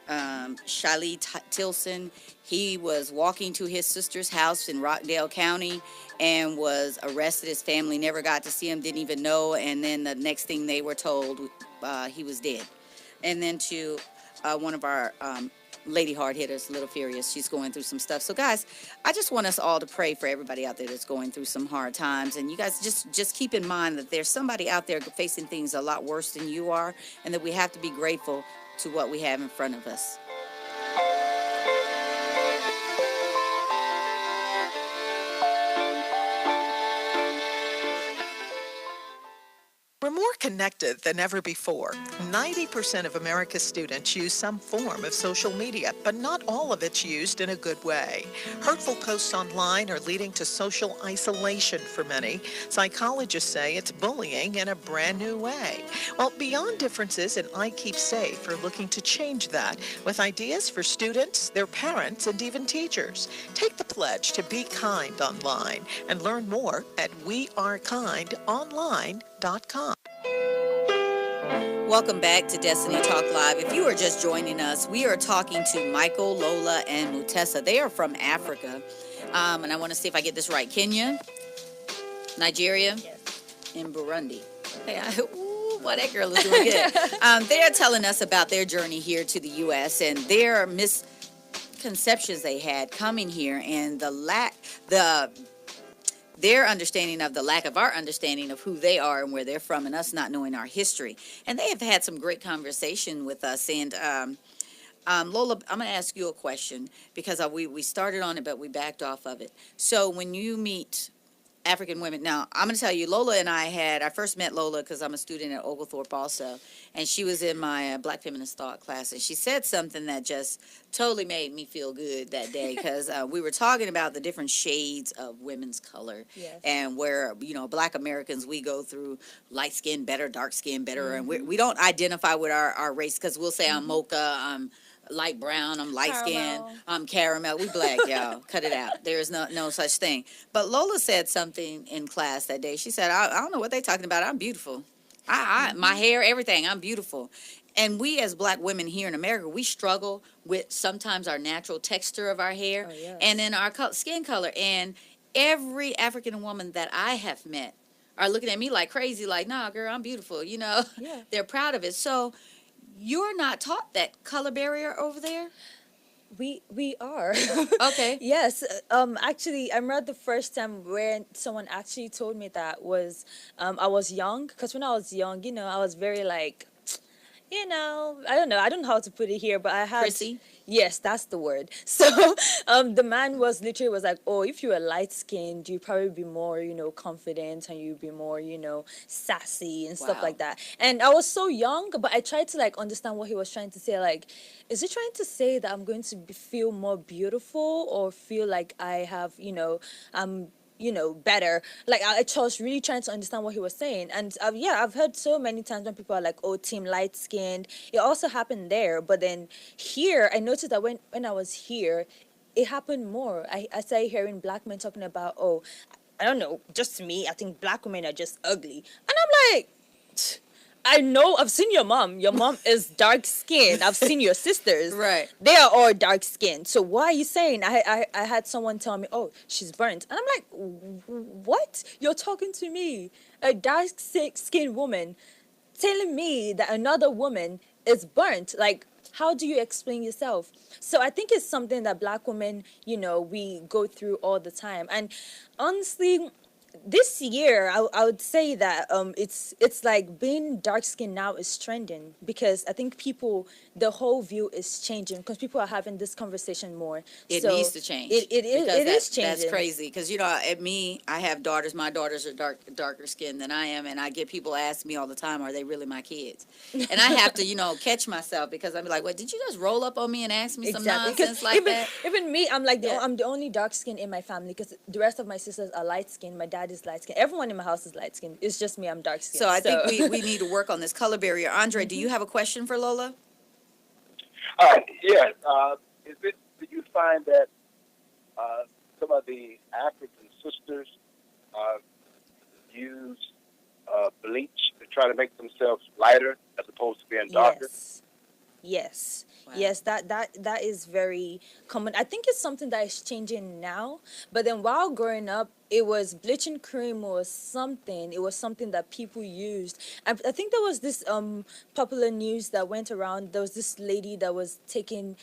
Shiley Tilson, he was walking to his sister's house in Rockdale County and was arrested. His family never got to see him, didn't even know, and then the next thing they were told, he was dead. And then to one of our lady hard hitters, Little Furious, she's going through some stuff. So guys, I just want us all to pray for everybody out there that's going through some hard times. And you guys just keep in mind that there's somebody out there facing things a lot worse than you are, and that we have to be grateful to what we have in front of us. We're more connected than ever before. 90% of America's students use some form of social media, but not all of it's used in a good way. Hurtful posts online are leading to social isolation for many. Psychologists say it's bullying in a brand new way. Well, Beyond Differences and I Keep Safe are looking to change that with ideas for students, their parents, and even teachers. Take the pledge to be kind online and learn more at wearekindonline.com. Welcome back to Destiny Talk Live. If you are just joining us, we are talking to Micheal, Lola, and Mutesa. They are from Africa. And I want to see if I get this right. Kenya, Nigeria, and Burundi. Hey, that girl is doing good. They're telling us about their journey here to the U.S. and their misconceptions they had coming here, and their understanding of the lack of our understanding of who they are and where they're from, and us not knowing our history. And they have had some great conversation with us. And Lola, I'm going to ask you a question because we started on it, but we backed off of it. So when you meet African women, now I'm going to tell you, Lola and I first met Lola because I'm a student at Oglethorpe also, and she was in my Black Feminist Thought class, and she said something that just totally made me feel good that day because we were talking about the different shades of women's color. Yes. And where, Black Americans, we go through light skin better, dark skin better, and we don't identify with our race because we'll say I'm mocha, I'm light brown, I'm light skin, I'm caramel. We Black, y'all. Cut it out. There is no such thing. But Lola said something in class that day. She said, I don't know what they're talking about. I'm beautiful. My hair, everything, I'm beautiful. And we as Black women here in America, we struggle with sometimes our natural texture of our hair and then our skin color. And every African woman that I have met are looking at me like crazy, like, nah, girl, I'm beautiful. Yeah. They're proud of it. So you're not taught that color barrier over there? We are. Okay. Yes. Actually, I remember the first time when someone actually told me that was I was young. Because when I was young, I was very like, I don't know. I don't know how to put it here, but I had. Prissy? Yes, that's the word. So the man was like, oh, if you were light skinned, you'd probably be more, confident and you'd be more, sassy and stuff like that. And I was so young, but I tried to like understand what he was trying to say. Like, is he trying to say that I'm going to feel more beautiful or feel like I have, I'm better. Like I was really trying to understand what he was saying. And I've heard so many times when people are like, oh, team light skinned. It also happened there. But then here, I noticed that when I was here, it happened more. I started hearing Black men talking about, oh, I don't know, just me, I think Black women are just ugly. And I'm like, I know, I've seen your mom. Your mom is dark skinned. I've seen your sisters. Right. They are all dark skinned. So why are you saying? I had someone tell me, oh, she's burnt. And I'm like, what? You're talking to me, a dark skinned woman, telling me that another woman is burnt. Like, how do you explain yourself? So I think it's something that Black women, we go through all the time. And honestly, this year, I would say that it's like being dark skinned now is trending because I think the whole view is changing because people are having this conversation more. It needs to change. It is changing. That's crazy because at me, I have daughters. My daughters are darker skinned than I am, and I get people ask me all the time, "Are they really my kids?" And I have to catch myself because I'm like, "What? Did you just roll up on me and ask me some nonsense like that?" Even me, I'm like, I'm the only dark skin in my family because the rest of my sisters are light skinned. My dad is light skinned. Everyone in my house is light skinned. It's just me. I'm dark skinned. So I think we need to work on this color barrier. Andre, do you have a question for Lola? Yes. Did you find that some of the African sisters use bleach to try to make themselves lighter as opposed to being darker? Yes. Wow. Yes, that is very common. I think it's something that is changing now. But then while growing up, it was bleaching cream was something. It was something that people used. I think there was this popular news that went around. There was this lady that was taking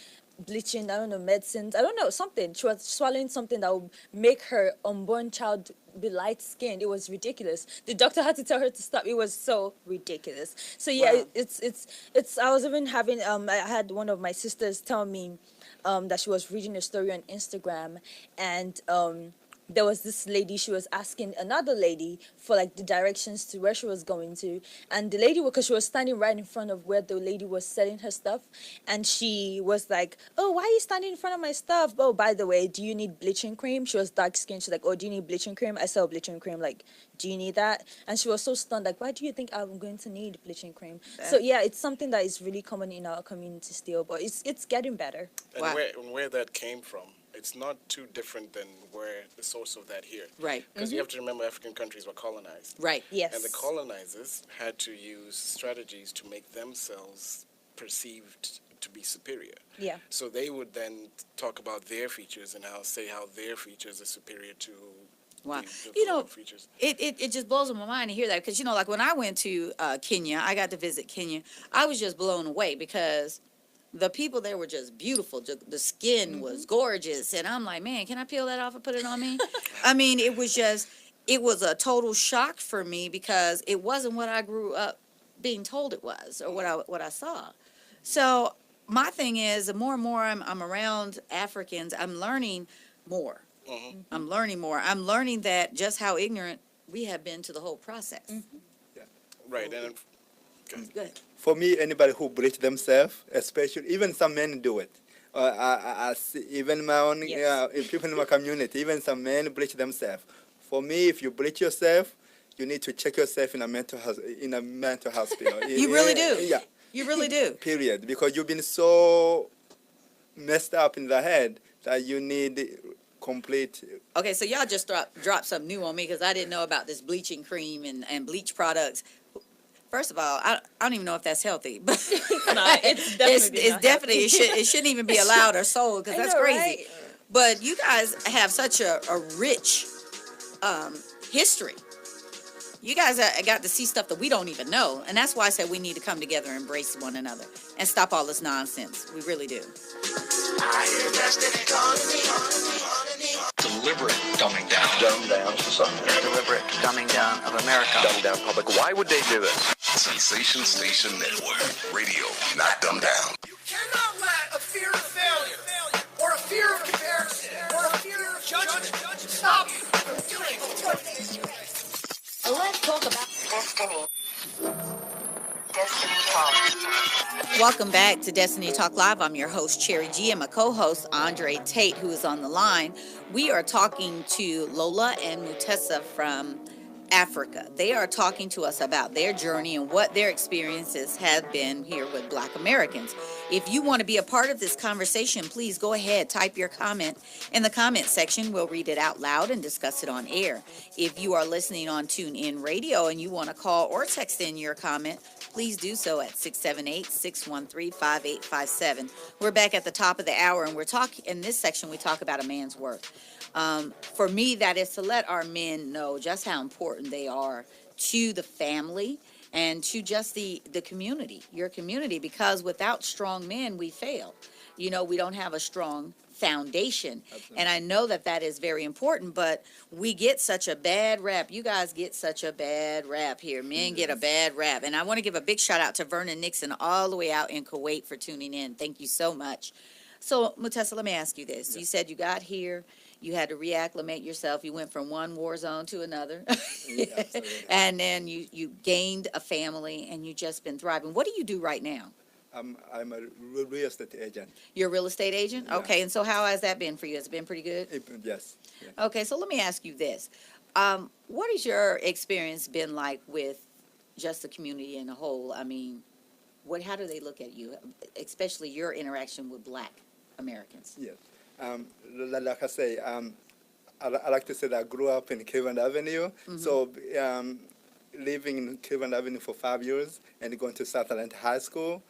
bleaching, I don't know, medicines, I don't know, something. She was swallowing something that would make her unborn child be light skinned. It was ridiculous. The doctor had to tell her to stop. It was so ridiculous. So yeah, wow. It's I was even having I had one of my sisters tell me that she was reading a story on Instagram, and there was this lady, she was asking another lady for like the directions to where she was going to, and the lady, because she was standing right in front of where the lady was selling her stuff, and she was like, oh, why are you standing in front of my stuff? Oh, by the way, do you need bleaching cream? She was dark skinned. She's like, oh, do you need bleaching cream? I sell bleaching cream. Like, do you need that? And she was so stunned, like, why do you think I'm going to need bleaching cream? So yeah, it's something that is really common in our community still, but it's getting better. And where that came from, it's not too different than where the source of that here. Right. Because you have to remember African countries were colonized. Right. Yes. And the colonizers had to use strategies to make themselves perceived to be superior. Yeah. So they would then talk about their features and say how their features are superior to wow. the features. It just blows my mind to hear that because, like when I went to Kenya, I got to visit Kenya, I was just blown away because the people there were just beautiful. The skin was gorgeous. And I'm like, man, can I peel that off and put it on me? I mean, it was a total shock for me because it wasn't what I grew up being told it was or what I saw. So my thing is, the more and more I'm around Africans, I'm learning more. Mm-hmm. I'm learning more. I'm learning that just how ignorant we have been to the whole process. Right. And Good. For me, anybody who bleach themselves, especially even some men do it. I see, even my own people in my community, even some men bleach themselves. For me, if you bleach yourself, you need to check yourself in a mental hospital. You really do. Yeah. You really do. Period. Because you've been so messed up in the head that you need complete. Okay, so y'all just dropped something new on me because I didn't know about this bleaching cream and bleach products. First of all, I don't even know if that's healthy, but it's definitely it shouldn't even be allowed or sold because that's crazy. Right? But you guys have such a rich history. You guys got to see stuff that we don't even know, and that's why I said we need to come together and embrace one another and stop all this nonsense. We really do. Deliberate dumbing down. Dumb down society. Deliberate dumbing down of America. Dumb down public. Why would they do this? Sensation Station Network. Radio, not dumbed down. You cannot let a fear of failure, or a fear of comparison, or a fear of judgment stop you from doing what it is you're doing. Let's talk about destiny. Destiny Talk. Welcome back to Destiny Talk Live. I'm your host, Cherry G, and my co-host, Andre Tate, who is on the line. We are talking to Lola and Mutesa from Africa. They are talking to us about their journey and what their experiences have been here with Black Americans. If you want to be a part of this conversation, please go ahead, type your comment in the comment section. We'll read it out loud and discuss it on air. If you are listening on TuneIn Radio and you want to call or text in your comment, please do so at 678-613-5857. We're back at the top of the hour, and in this section, we talk about a man's worth. For me, that is to let our men know just how important they are to the family and to just the community, your community, because without strong men, we fail. You know, we don't have a strong foundation. Absolutely. And I know that is very important, but we get such a bad rap. You guys get such a bad rap here. Men get a bad rap. And I want to give a big shout out to Vernon Nixon all the way out in Kuwait for tuning in. Thank you so much. So, Mutesa, let me ask you this. Yeah. You said you got here. You had to reacclimate yourself. You went from one war zone to another. Yeah, and then you gained a family, and you just been thriving. What do you do right now? I'm a real estate agent. You're a real estate agent? Yeah. Okay, and so how has that been for you? Has it been pretty good? Yes. Okay, so let me ask you this. What has your experience been like with just the community in a whole? I mean, how do they look at you, especially your interaction with Black Americans? Yes. Like I say, I like to say that I grew up in Cleveland Avenue. Mm-hmm. So living in Cleveland Avenue for 5 years and going to South Atlanta High School,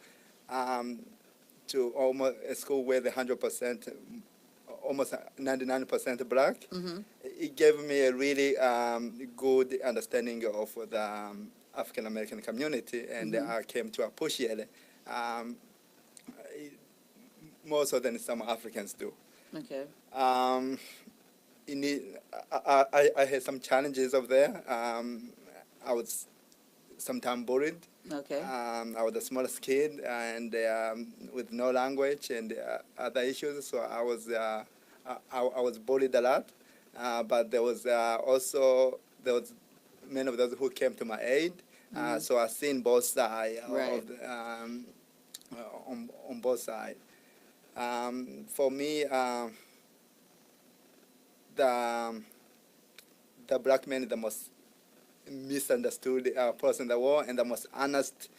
to almost a school where the 100%, almost 99% Black. Mm-hmm. It gave me a really good understanding of the African American community, and mm-hmm. I came to appreciate it more so than some Africans do. Okay. I had some challenges over there. I was sometimes bullied. Okay. I was the smallest kid and with no language and other issues, so I was bullied a lot. But there was many of those who came to my aid. Mm-hmm. So I've seen both sides right. on both sides. For me, the Black man is the most misunderstood person in the world and the most honest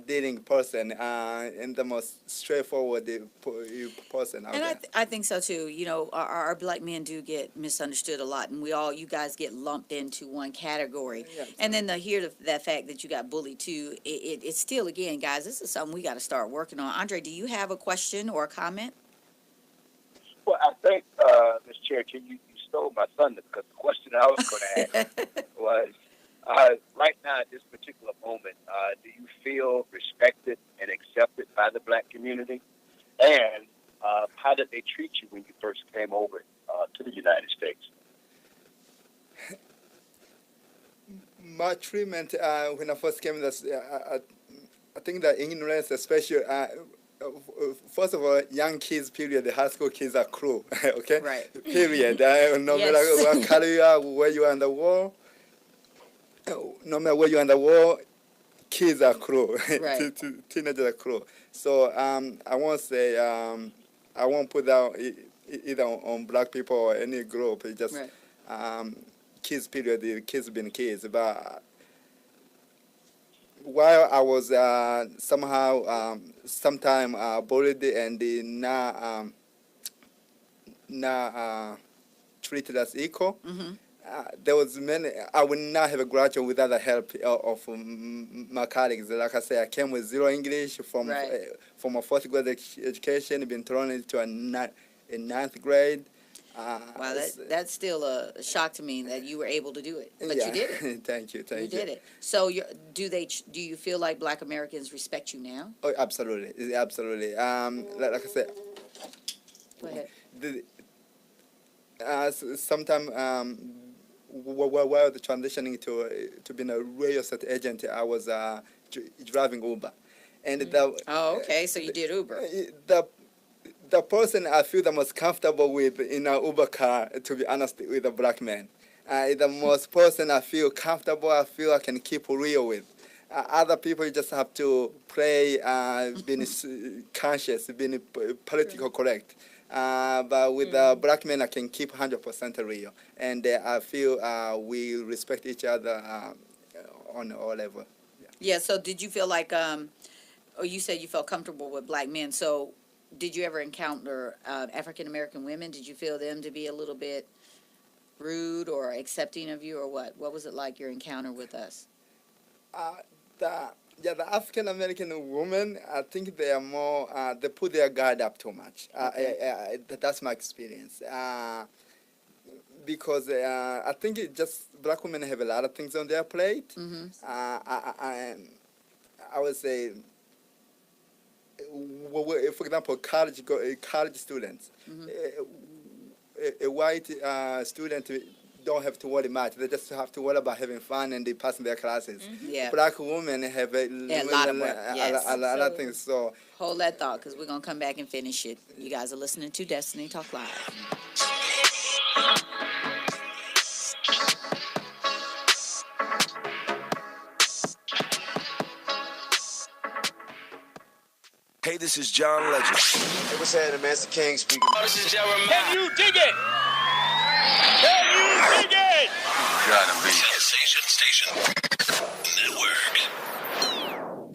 dealing person and the most straightforward person out and there. I think so too. You know, our Black men do get misunderstood a lot, and you guys get lumped into one category. Yeah, and then to hear that fact that you got bullied too, it's still, again, guys, this is something we got to start working on. Andre, do you have a question or a comment? Well, I think, Ms. Chair, you stole my thunder, because the question I was going to ask was, right now at this particular moment, do you feel respected and accepted by the Black community? And how did they treat you when you first came over to the United States? My treatment when I first came, I think the ignorance, especially first of all, young kids, period, the high school kids are cruel, okay? Right. Period. No matter what color you are, where you are in the world, no matter where you are in the world, kids are cruel. Right. Teenagers are cruel. So I won't say, I won't put down either on black people or any group. It's just kids, period. The kids been kids. But while I was sometime bullied and not treated as equal, there was many. I would not have graduated without the help of my colleagues. Like I said, I came with zero English from a fourth grade education, been thrown into a ninth grade. Wow, that's still a shock to me that you were able to do it, but you did it. Thank you. You did it. So, do you feel like Black Americans respect you now? Oh, absolutely, absolutely. Like I said, go ahead. Sometime while transitioning to being a radio set agent, I was driving Uber, and okay, so you did Uber. The person I feel the most comfortable with in an Uber car, to be honest, with a black man. The most person I feel comfortable, I feel I can keep real with. Other people you just have to play, being conscious, being political correct. But with a black man, I can keep 100% real. And I feel we respect each other on all level. Yeah, so did you feel like, you said you felt comfortable with black men, so did you ever encounter African-American women? Did you feel them to be a little bit rude or accepting of you, or what? What was it like, your encounter with us? The African-American women, I think they are more, they put their guard up too much. That's my experience. Because I think it just black women have a lot of things on their plate. I would say, for example, college students, a white student don't have to worry much. They just have to worry about having fun and they passing their classes. Black women have a lot of things. So hold that thought, because we're gonna come back and finish it. You guys are listening to Destiny Talk Live. Hey, this is John Legend. Hey, what's happening, Master King speaking. This is Jeremiah. Can you dig it? Can you dig it? Gotta be. Sensation Station Network.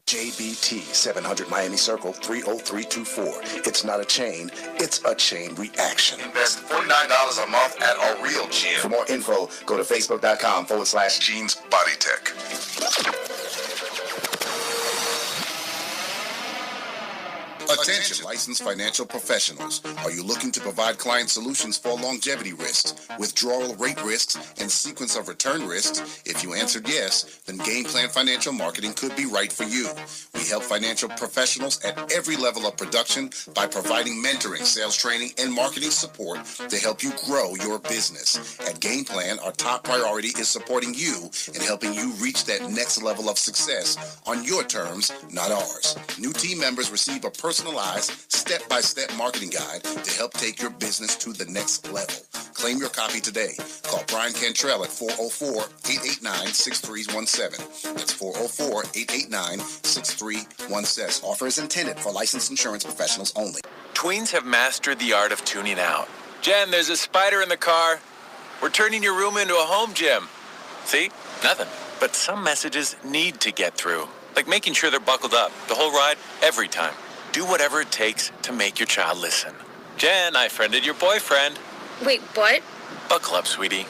JBT 700 Miami Circle 30324. It's not a chain, it's a chain reaction. Invest $49 a month at our real gym. For more info, go to facebook.com/Jeans Body Tech. Attention, licensed financial professionals. Are you looking to provide client solutions for longevity risks, withdrawal rate risks, and sequence of return risks? If you answered yes, then Game Plan Financial Marketing could be right for you. We help financial professionals at every level of production by providing mentoring, sales training, and marketing support to help you grow your business. At Game Plan, our top priority is supporting you and helping you reach that next level of success on your terms, not ours. New team members receive a personalized step-by-step marketing guide to help take your business to the next level. Claim your copy today. Call Brian Cantrell at 404-889-6317. That's 404-889-6317. Offer is intended for licensed insurance professionals only. Tweens have mastered the art of tuning out. Jen, there's a spider in the car. We're turning your room into a home gym. See? Nothing. But some messages need to get through. Like making sure they're buckled up the whole ride, every time. Do whatever it takes to make your child listen. Jen, I friended your boyfriend. Wait, what? Buckle up, sweetie.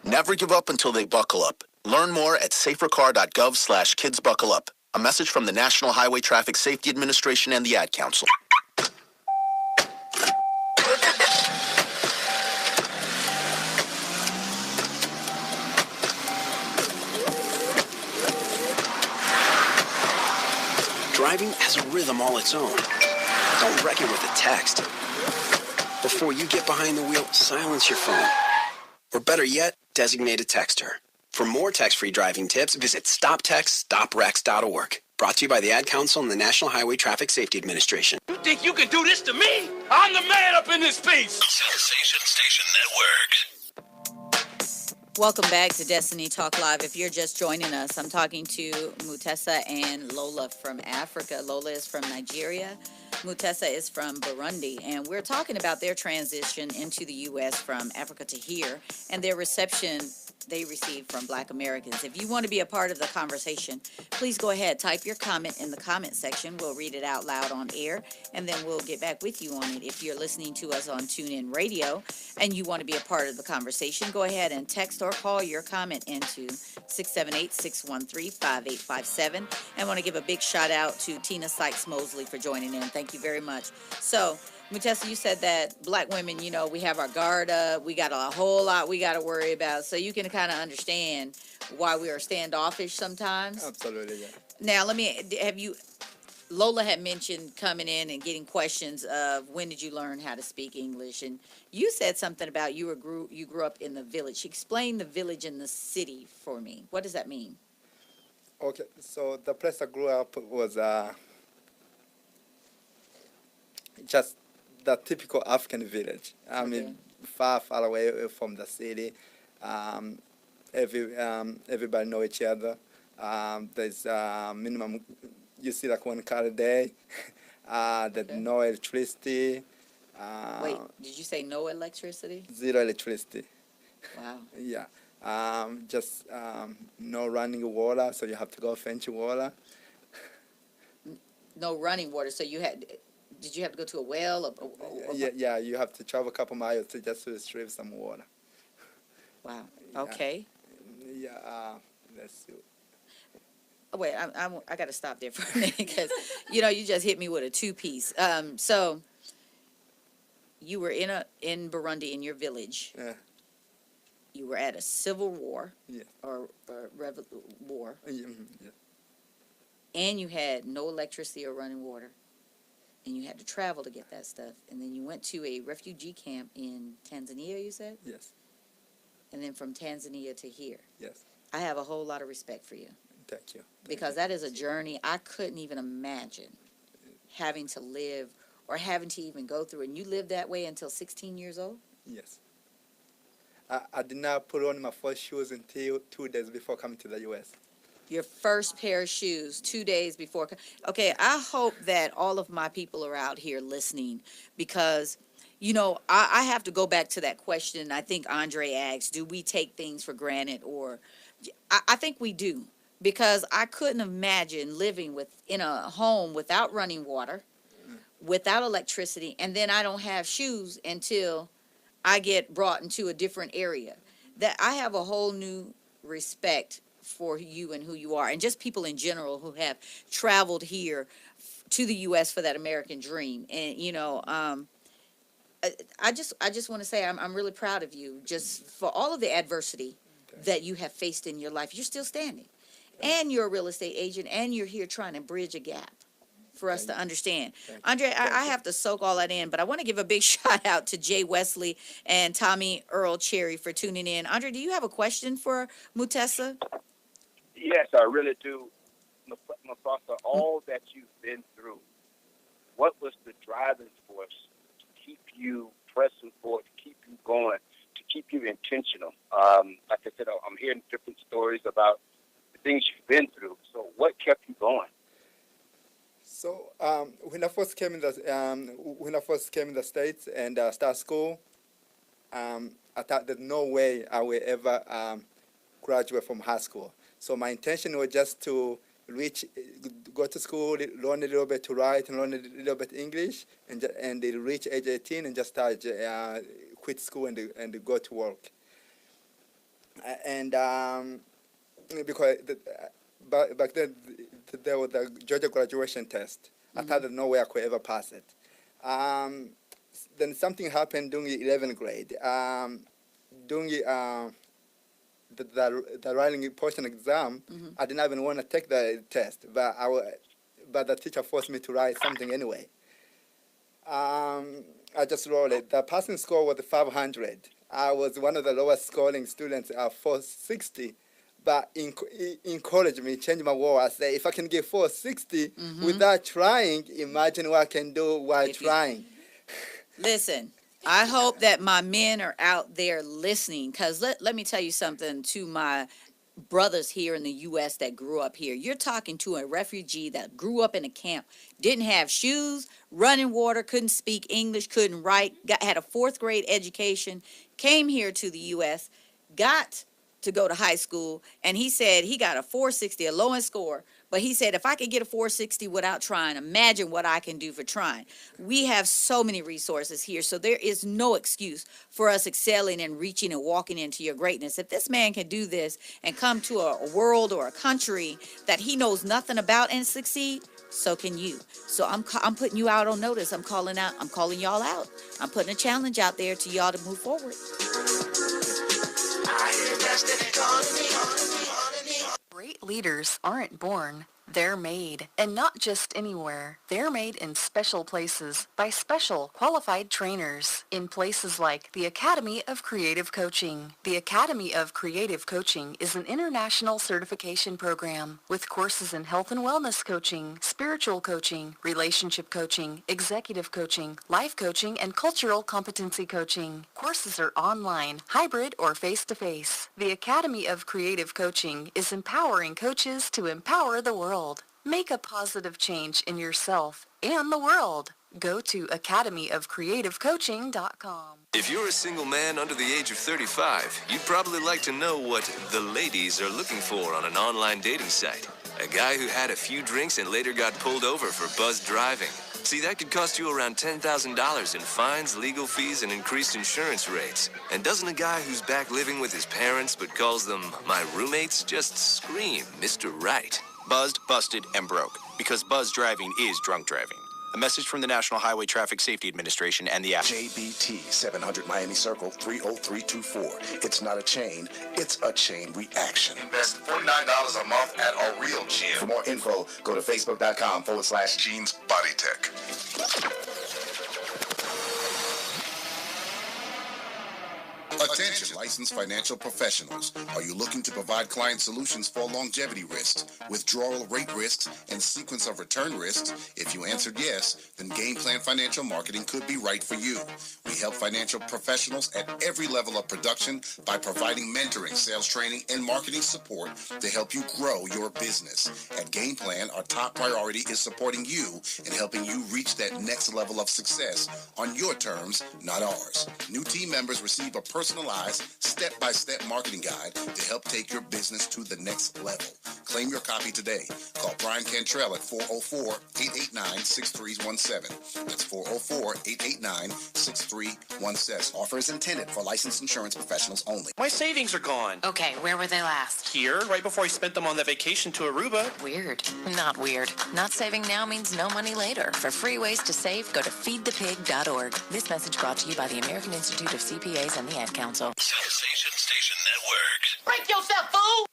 Never give up until they buckle up. Learn more at safercar.gov/kidsbuckleup. A message from the National Highway Traffic Safety Administration and the Ad Council. Driving has a rhythm all its own. Don't wreck it with a text. Before you get behind the wheel, silence your phone. Or better yet, designate a texter. For more text-free driving tips, visit stoptextstoprex.org. Brought to you by the Ad Council and the National Highway Traffic Safety Administration. You think you can do this to me? I'm the man up in this piece. Sensation Station Network. Welcome back to Destiny Talk Live. If you're just joining us, I'm talking to Mutesa and Lola from Africa. Lola is from Nigeria. Mutesa is from Burundi. And we're talking about their transition into the U.S. from Africa to here and their reception they received from Black Americans. If you want to be a part of the conversation, please go ahead, type your comment in the comment section. We'll read it out loud on air, and then we'll get back with you on it. If you're listening to us on TuneIn Radio and you want to be a part of the conversation, go ahead and text or call your comment into 678-613-5857. I want to give a big shout out to Tina Sykes-Mosley for joining in. Thank you very much. So, Mutesa, you said that Black women, we have our guard up. We got a whole lot we got to worry about. So you can kind of understand why we are standoffish sometimes. Absolutely, yeah. Now, Lola had mentioned coming in and getting questions of when did you learn how to speak English? And you said something about you grew up in the village. Explain the village and the city for me. What does that mean? Okay, so the place I grew up was just the typical African village. I mean, far away from the city. Everybody know each other. There's minimum, you see like one car a day. There's no electricity. Wait, did you say no electricity? Zero electricity. Wow. Yeah. Just no running water, so you have to go fetch water. No running water, so did you have to go to a well? Yeah, you have to travel a couple miles to retrieve some water. Wow. Okay. Yeah. Let's see. Oh, wait, I got to stop there for a minute because, you just hit me with a two-piece. So you were in Burundi in your village. Yeah. You were at a civil war. Yeah. Or war. Yeah. And you had no electricity or running water. And you had to travel to get that stuff. And then you went to a refugee camp in Tanzania, you said? Yes. And then from Tanzania to here. Yes. I have a whole lot of respect for you. Thank you. Because that is a journey I couldn't even imagine having to live or having to even go through. And you lived that way until 16 years old? Yes. I did not put on my first shoes until 2 days before coming to the U.S. Your first pair of shoes 2 days before. Okay, I hope that all of my people are out here listening because, I have to go back to that question I think Andre asked, do we take things for granted? Or I think we do because I couldn't imagine living in a home without running water, without electricity, and then I don't have shoes until I get brought into a different area. That I have a whole new respect for you and who you are, and just people in general who have traveled here to the U.S. for that American dream. And I just want to say I'm really proud of you, just for all of the adversity that you have faced in your life. You're still standing, and you're a real estate agent, and you're here trying to bridge a gap for us to understand. Andre, I have to soak all that in, but I want to give a big shout out to Jay Wesley and Tommy Earl Cherry for tuning in. Andre, do you have a question for Mutesa? Yes, I really do. Mufasa, all that you've been through, what was the driving force to keep you pressing forward, to keep you going, to keep you intentional? Like I said, I'm hearing different stories about the things you've been through. So what kept you going? So when I first came in the States and start school, I thought there's no way I will ever graduate from high school. So my intention was just to go to school, learn a little bit to write, and learn a little bit English, and reach age 18 and just start quit school and go to work. And because back then there was the Georgia graduation test. I thought there's no way I could ever pass it. Then something happened during the 11th grade. During the writing portion exam, I didn't even want to take the test, but the teacher forced me to write something anyway. I just wrote it. The passing score was 500. I was one of the lowest scoring students, 460, but encourage me, change my world. I say, if I can get 460 without trying, imagine what I can do while trying. Listen, I hope that my men are out there listening, because let me tell you something to my brothers here in the U.S. that grew up here. You're talking to a refugee that grew up in a camp, didn't have shoes, running water, couldn't speak English, couldn't write, had a 4th grade education, came here to the U.S., got to go to high school, and he said he got a 460, a lowest score. But he said, if I could get a 460 without trying, imagine what I can do for trying. We have so many resources here, so there is no excuse for us excelling and reaching and walking into your greatness. If this man can do this and come to a world or a country that he knows nothing about and succeed, so can you. So I'm putting you out on notice. I'm calling y'all out. I'm putting a challenge out there to y'all to move forward. Great leaders aren't born, they're made. And not just anywhere. They're made in special places by special qualified trainers in places like the Academy of Creative Coaching. The Academy of Creative Coaching is an international certification program with courses in health and wellness coaching, spiritual coaching, relationship coaching, executive coaching, life coaching, and cultural competency coaching. Courses are online, hybrid, or face-to-face. The Academy of Creative Coaching is empowering coaches to empower the world. Make a positive change in yourself and the world. Go to academyofcreativecoaching.com. If you're a single man under the age of 35, you'd probably like to know what the ladies are looking for on an online dating site. A guy who had a few drinks and later got pulled over for buzzed driving. See, that could cost you around $10,000 in fines, legal fees, and increased insurance rates. And doesn't a guy who's back living with his parents but calls them my roommates just scream Mr. Right? Buzzed, busted, and broke. Because buzz driving is drunk driving. A message from the National Highway Traffic Safety Administration and the JBT 700 Miami Circle 30324. It's not a chain, it's a chain reaction. Invest $49 a month at a real gym. For more info, go to facebook.com/Jeans Body Tech. Attention, licensed financial professionals. Are you looking to provide client solutions for longevity risks, withdrawal rate risks, and sequence of return risks? If you answered yes, then Game Plan Financial Marketing could be right for you. We help financial professionals at every level of production by providing mentoring, sales training, and marketing support to help you grow your business. At Game Plan, our top priority is supporting you and helping you reach that next level of success on your terms, not ours. New team members receive a personalized, step-by-step marketing guide to help take your business to the next level. Claim your copy today. Call Brian Cantrell at 404-889-6317. That's 404-889-6317. Offer is intended for licensed insurance professionals only. My savings are gone. Okay, where were they last? Here, right before I spent them on that vacation to Aruba. Weird. Not weird. Not saving now means no money later. For free ways to save, go to feedthepig.org. This message brought to you by the American Institute of CPAs and the Ad Council. Sensation Station Network. Break yourself, fool!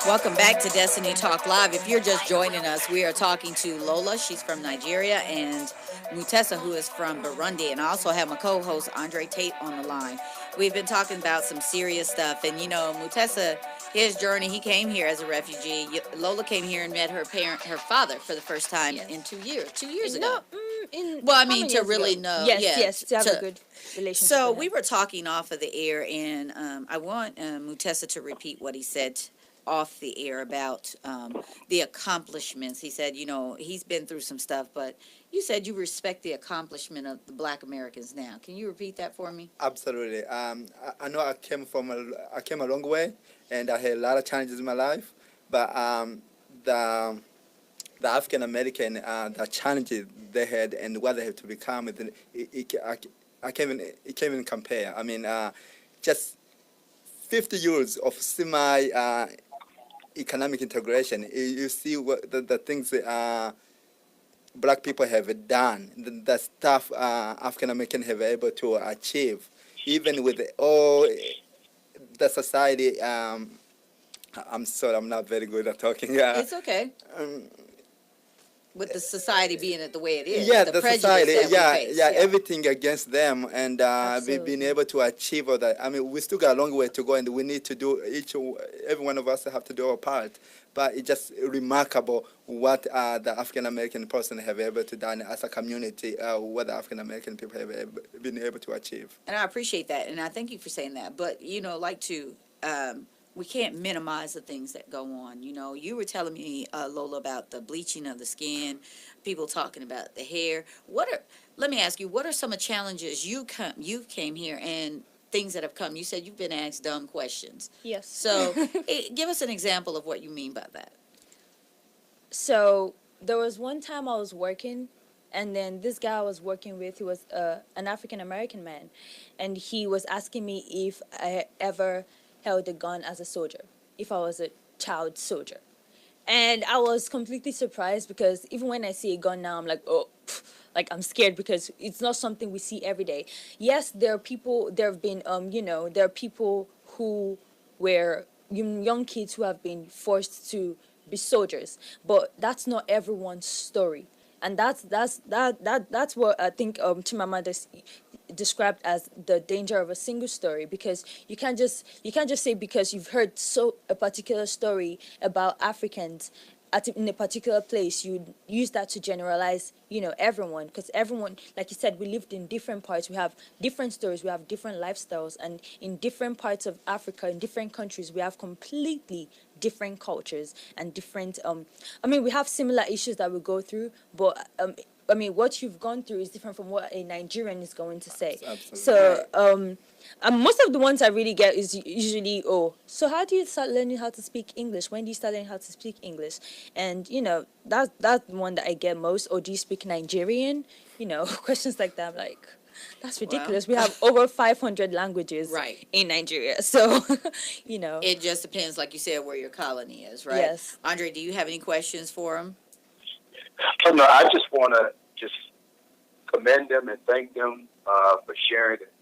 Welcome back to Destiny Talk Live. If you're just joining us, we are talking to Lola. She's from Nigeria, and Mutesa, who is from Burundi. And I also have my co-host, Andre Tate, on the line. We've been talking about some serious stuff. And, you know, Mutesa, his journey, he came here as a refugee. Lola came here and met her father for the first time in 2 years. 2 years ago. Well, I mean, to really know. Yes, to have a good relationship. So we were talking off of the air, and I want Mutesa to repeat what he said off the air about the accomplishments. He said, you know, he's been through some stuff, but you said you respect the accomplishment of the Black Americans now. Can you repeat that for me? Absolutely. I know I came a long way, and I had a lot of challenges in my life, but the African American, the challenges they had and what they have to become, it can't even compare. I mean, just 50 years of semi-economic integration. You see what the things Black people have done, the stuff African American have able to achieve, even with all the society. I'm sorry, I'm not very good at talking. It's okay. with the society being it the way it is. Yeah, the the prejudice society, that yeah, we face. yeah, everything against them, and being able to achieve all that. I mean, we still got a long way to go, and we need to do every one of us have to do our part. But it's just remarkable what the African American person have able to done as a community, what the African American people have been able to achieve. And I appreciate that, and I thank you for saying that. But we can't minimize the things that go on. You were telling me, Lola, about the bleaching of the skin, people talking about the hair. Let me ask you, what are some of the challenges you came here and things that have come? You said you've been asked dumb questions. Yes. So give us an example of what you mean by that. So there was one time I was working, and then this guy I was working with, he was an African American man, and he was asking me if I ever held a gun as a soldier, if I was a child soldier. And I was completely surprised, because even when I see a gun now, I'm like, oh, like I'm scared, because it's not something we see every day. Yes, there are people who were young kids who have been forced to be soldiers, but that's not everyone's story. And that's what I think Chimamanda described as the danger of a single story, because you can't just say because you've heard a particular story about Africans in a particular place, you use that to generalize everyone, because everyone, like you said, we lived in different parts, we have different stories, we have different lifestyles, and in different parts of Africa, in different countries, we have completely different cultures and different we have similar issues that we go through, but what you've gone through is different from what a Nigerian is going to say. Absolutely. So, most of the ones I really get is usually, so how do you start learning how to speak English? When do you start learning how to speak English? And, that's one that I get most. Or do you speak Nigerian? Questions like that. I'm like, that's ridiculous. Well, we have over 500 languages in Nigeria. So, It just depends, like you said, where your colony is, right? Yes. Andre, do you have any questions for him? Oh, no, I just want to commend them and thank them for sharing it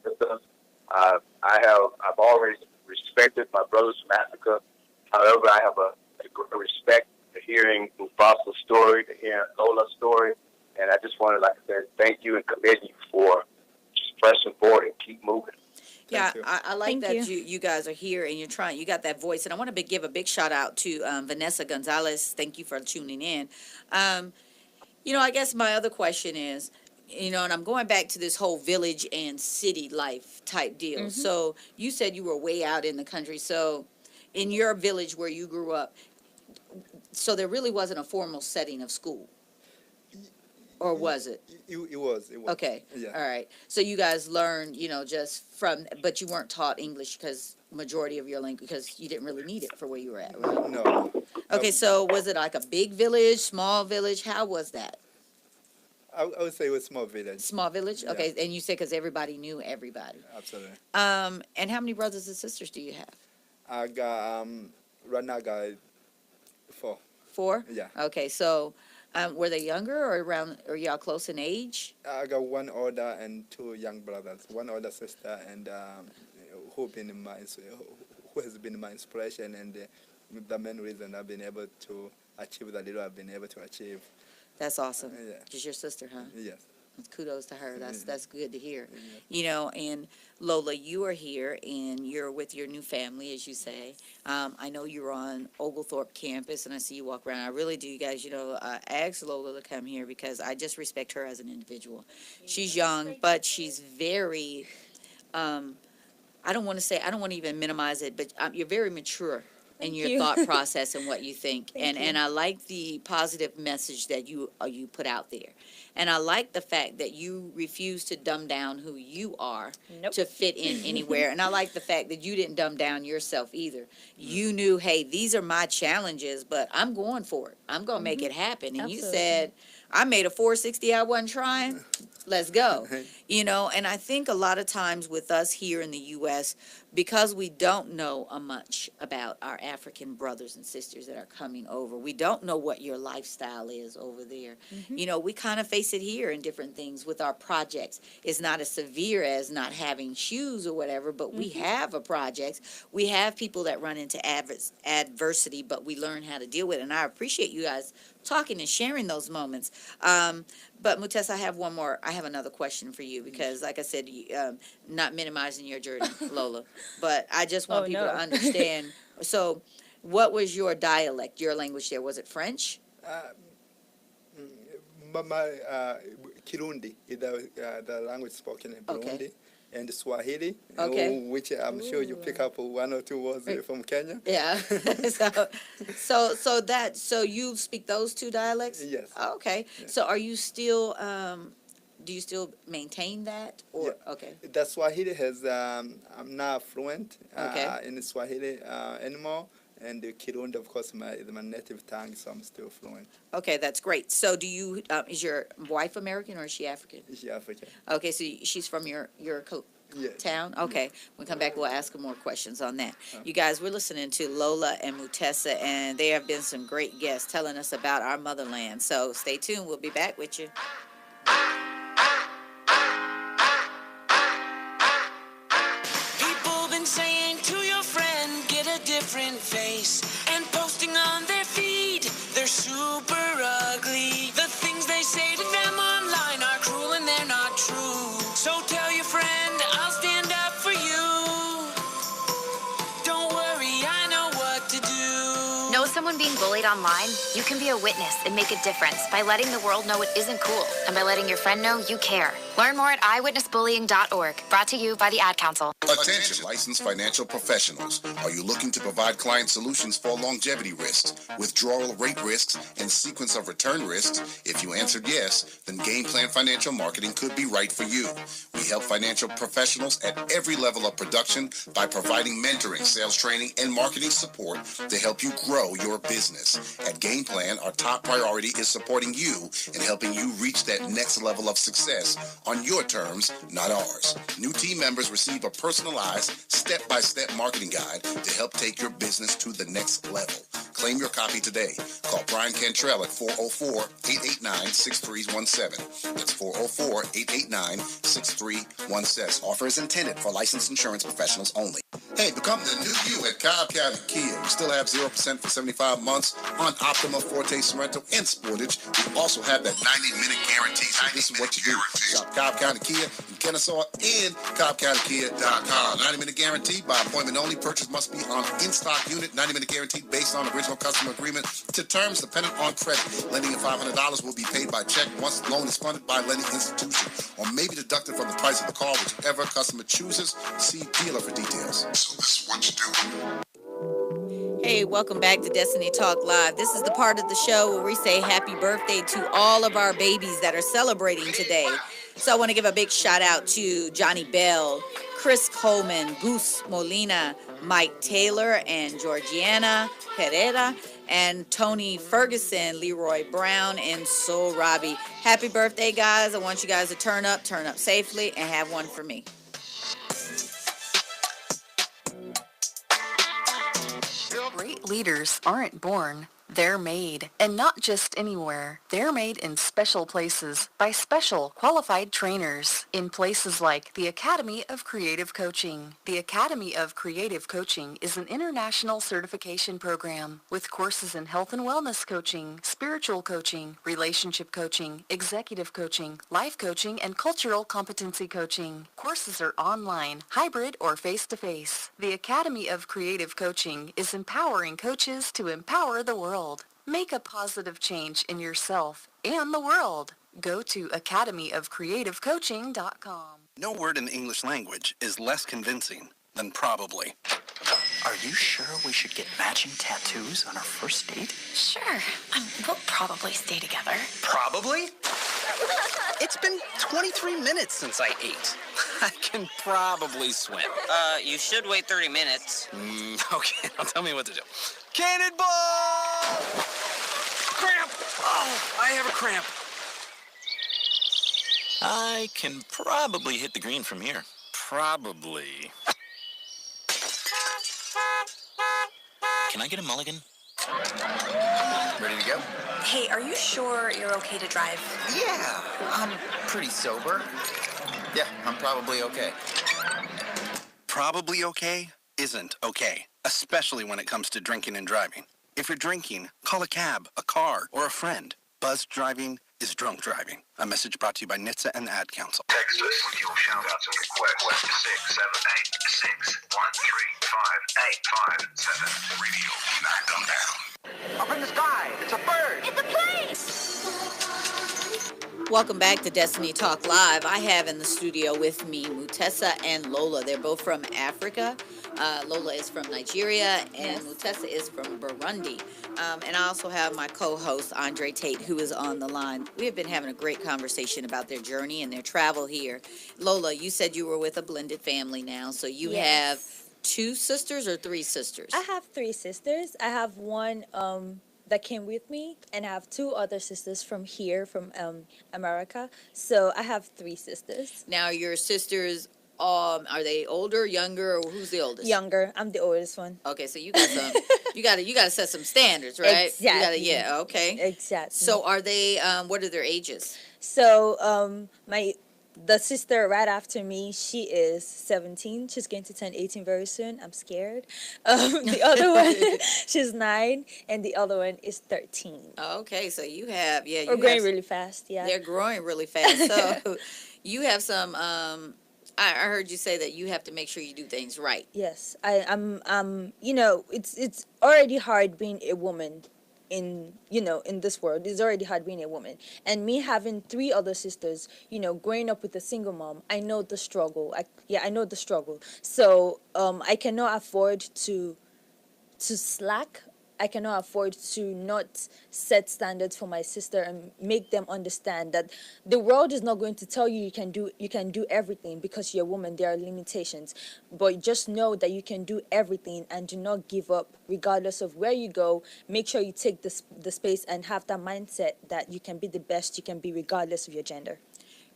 with us. I've always respected my brothers from Africa. However, I have a great respect for hearing Mufasa's story, to hearing Lola's story, and I just wanted, like I said, thank you and commend you for just pressing forward and keep moving. Yeah, I like that you guys are here and you got that voice. And I want to give a big shout out to Vanessa Gonzalez. Thank you for tuning in. I guess my other question is, and I'm going back to this whole village and city life type deal. Mm-hmm. So you said you were way out in the country. So in your village where you grew up, so there really wasn't a formal setting of school. Or was it? It was. Okay. Yeah. All right. So you guys learned, just from, but you weren't taught English because majority of your language, because you didn't really need it for where you were at, right? No. Okay. So was it like a big village, small village? How was that? I would say it was small village. Small village? Yeah. Okay. And you said because everybody knew everybody. Absolutely. And how many brothers and sisters do you have? I got, right now I got 4. 4? Yeah. Okay. So were they younger or around, or y'all close in age? I got 1 older and 2 young brothers, 1 older sister, and who has been my inspiration, and the main reason I've been able to achieve the little I've been able to achieve. That's awesome. Yeah. Just your sister, huh? Yes. Kudos to her. That's good to hear. And Lola, you are here and you're with your new family, as you say. I know you're on Oglethorpe campus, and I see you walk around. I really do, you guys. I asked Lola to come here because I just respect her as an individual. She's young, but she's very. I don't want to even minimize it, but you're very mature in your thought process and what you think. And I like the positive message that you put out there. And I like the fact that you refuse to dumb down who you are to fit in anywhere. And I like the fact that you didn't dumb down yourself either. You knew, hey, these are my challenges, but I'm going for it. I'm going to make it happen. And you said, I made a 460, I wasn't trying. Let's go. And I think a lot of times with us here in the U.S., because we don't know much about our African brothers and sisters that are coming over. We don't know what your lifestyle is over there. Mhm. You know, we kind of face it here in different things with our projects. It's not as severe as not having shoes or whatever, but we have a project. We have people that run into adversity, but we learn how to deal with it. And I appreciate you guys talking and sharing those moments. But Mutesa, I have another question for you because, like I said, not minimizing your journey, Lola, but I just want people to understand. So, what was your dialect, your language there? Was it French? My Kirundi is the language spoken in Burundi, and Swahili, which I'm sure you pick up one or two words from Kenya. Yeah. So you speak those two dialects? Yes. Okay. Yeah. So are you still do you still maintain that or okay? The Swahili has I'm not fluent in Swahili anymore. And the Kirundi, of course, is my native tongue, so I'm still fluent. Okay, that's great. So do you, is your wife American or is she African? She's African. Okay, so she's from your town? Okay, when we come back, we'll ask her more questions on that. You guys, we're listening to Lola and Mutesa, and there have been some great guests telling us about our motherland. So stay tuned. We'll be back with you. People been saying to your friend, get a different face, and posting on their feed, they're super ugly. The things they say to them online are cruel and they're not true. So tell your friend, I'll stand up for you. Don't worry, I know what to do. Know someone being bullied online? You can be a witness and make a difference by letting the world know it isn't cool and by letting your friend know you care. Learn more at eyewitnessbullying.org. Brought to you by the Ad Council. Attention, licensed financial professionals. Are you looking to provide client solutions for longevity risks, withdrawal rate risks, and sequence of return risks? If you answered yes, then Game Plan Financial Marketing could be right for you. We help financial professionals at every level of production by providing mentoring, sales training, and marketing support to help you grow your business. At Game Plan, our top priority is supporting you and helping you reach that next level of success on your terms, not ours. New team members receive a personalized, step-by-step marketing guide to help take your business to the next level. Claim your copy today. Call Brian Cantrell at 404-889-6317. That's 404-889-6317. Offer is intended for licensed insurance professionals only. Hey, become the new you at Cobb County Kia. We still have 0% for 75 months on Optima, Forte, Sorrento, and Sportage. We also have that 90-minute guarantee. So this is what you do. Shop Cobb County Kia in Kennesaw and CobbCountyKia.com. 90-minute guarantee by appointment only. Purchase must be on in-stock unit. 90-minute guarantee based on original customer agreement to terms dependent on credit. Lending of $500 will be paid by check once the loan is funded by lending institution or may be deducted from the price of the car, whichever customer chooses. See dealer for details. So this is what you do. Hey, welcome back to Destiny Talk Live. This is the part of the show where we say happy birthday to all of our babies that are celebrating today. So I want to give a big shout out to Johnny Bell, Chris Coleman, Goose Molina, Mike Taylor, and Georgiana Pereira, and Tony Ferguson, Leroy Brown, and Soul Robbie. Happy birthday, guys. I want you guys to turn up safely, and have one for me. Great leaders aren't born, they're made. And not just anywhere. They're made in special places by special qualified trainers in places like the Academy of Creative Coaching. The Academy of Creative Coaching is an international certification program with courses in health and wellness coaching, spiritual coaching, relationship coaching, executive coaching, life coaching, and cultural competency coaching. Courses are online, hybrid, or face-to-face. The Academy of Creative Coaching is empowering coaches to empower the world. Make a positive change in yourself and the world. Go to academyofcreativecoaching.com. No word in the English language is less convincing than probably. Are you sure we should get matching tattoos on our first date? Sure. We'll probably stay together. Probably? It's been 23 minutes since I ate. I can probably swim. You should wait 30 minutes. Okay, now tell me what to do. Cannonball! Cramp! Oh, I have a cramp. I can probably hit the green from here. Probably. Can I get a mulligan? Ready to go? Hey, are you sure you're okay to drive? Yeah, I'm pretty sober. Yeah, I'm probably okay. Probably okay isn't okay, especially when it comes to drinking and driving. If you're drinking, call a cab, a car, or a friend. Buzzed driving is drunk driving. A message brought to you by NHTSA and the Ad Council. Text us with your shout-outs and requests to 678-613-5857. Radio, not come down. Up in the sky, it's a bird. It's a plane! Welcome back to Destiny Talk Live. I have in the studio with me Mutesa and Lola. They're both from Africa. Lola is from Nigeria and Mutesa is from Burundi. And I also have my co-host Andre Tate, who is on the line. We have been having a great conversation about their journey and their travel here. Lola, you said you were with a blended family now, so you have 2 sisters or 3 sisters? I have 3 sisters. I have one that came with me, and I have 2 other sisters from here, from America. So I have 3 sisters. Now your sisters, are they older, younger, or who's the oldest? Younger. I'm the oldest one. Okay, so you got some. you got to set some standards, right? Exactly. You gotta, okay. Exactly. So are they? What are their ages? So the sister right after me, she is 17. She's going to turn 18 very soon. I'm scared. The other one, she's 9, and the other one is 13. Okay, so you have We're growing really fast. Yeah, they're growing really fast. So you have some. I heard you say that you have to make sure you do things right. Yes, I'm. You know, it's already hard being a woman in this world. It's already hard being a woman, and me having 3 other sisters, growing up with a single mom, I know the struggle. I know the struggle. So I cannot afford to slack. I cannot afford to not set standards for my sister and make them understand that the world is not going to tell you you can do everything because you're a woman. There are limitations, but just know that you can do everything and do not give up regardless of where you go. Make sure you take the space and have that mindset that you can be the best you can be regardless of your gender.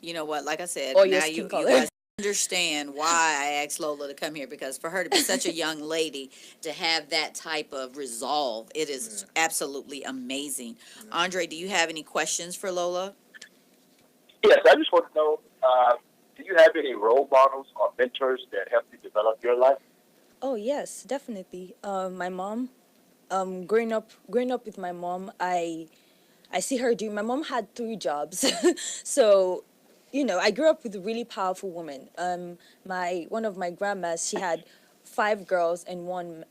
You know what? Like I said, or now your skin you color. guys understand why I asked Lola to come here, because for her to be such a young lady, to have that type of resolve, it is absolutely amazing. Andre, do you have any questions for Lola? Yes, I just want to know, do you have any role models or mentors that help you develop your life? Oh yes, definitely. My mom, growing up with my mom, I see her do. My mom had 3 jobs, so I grew up with a really powerful woman. One of my grandmas, she had 5 girls and one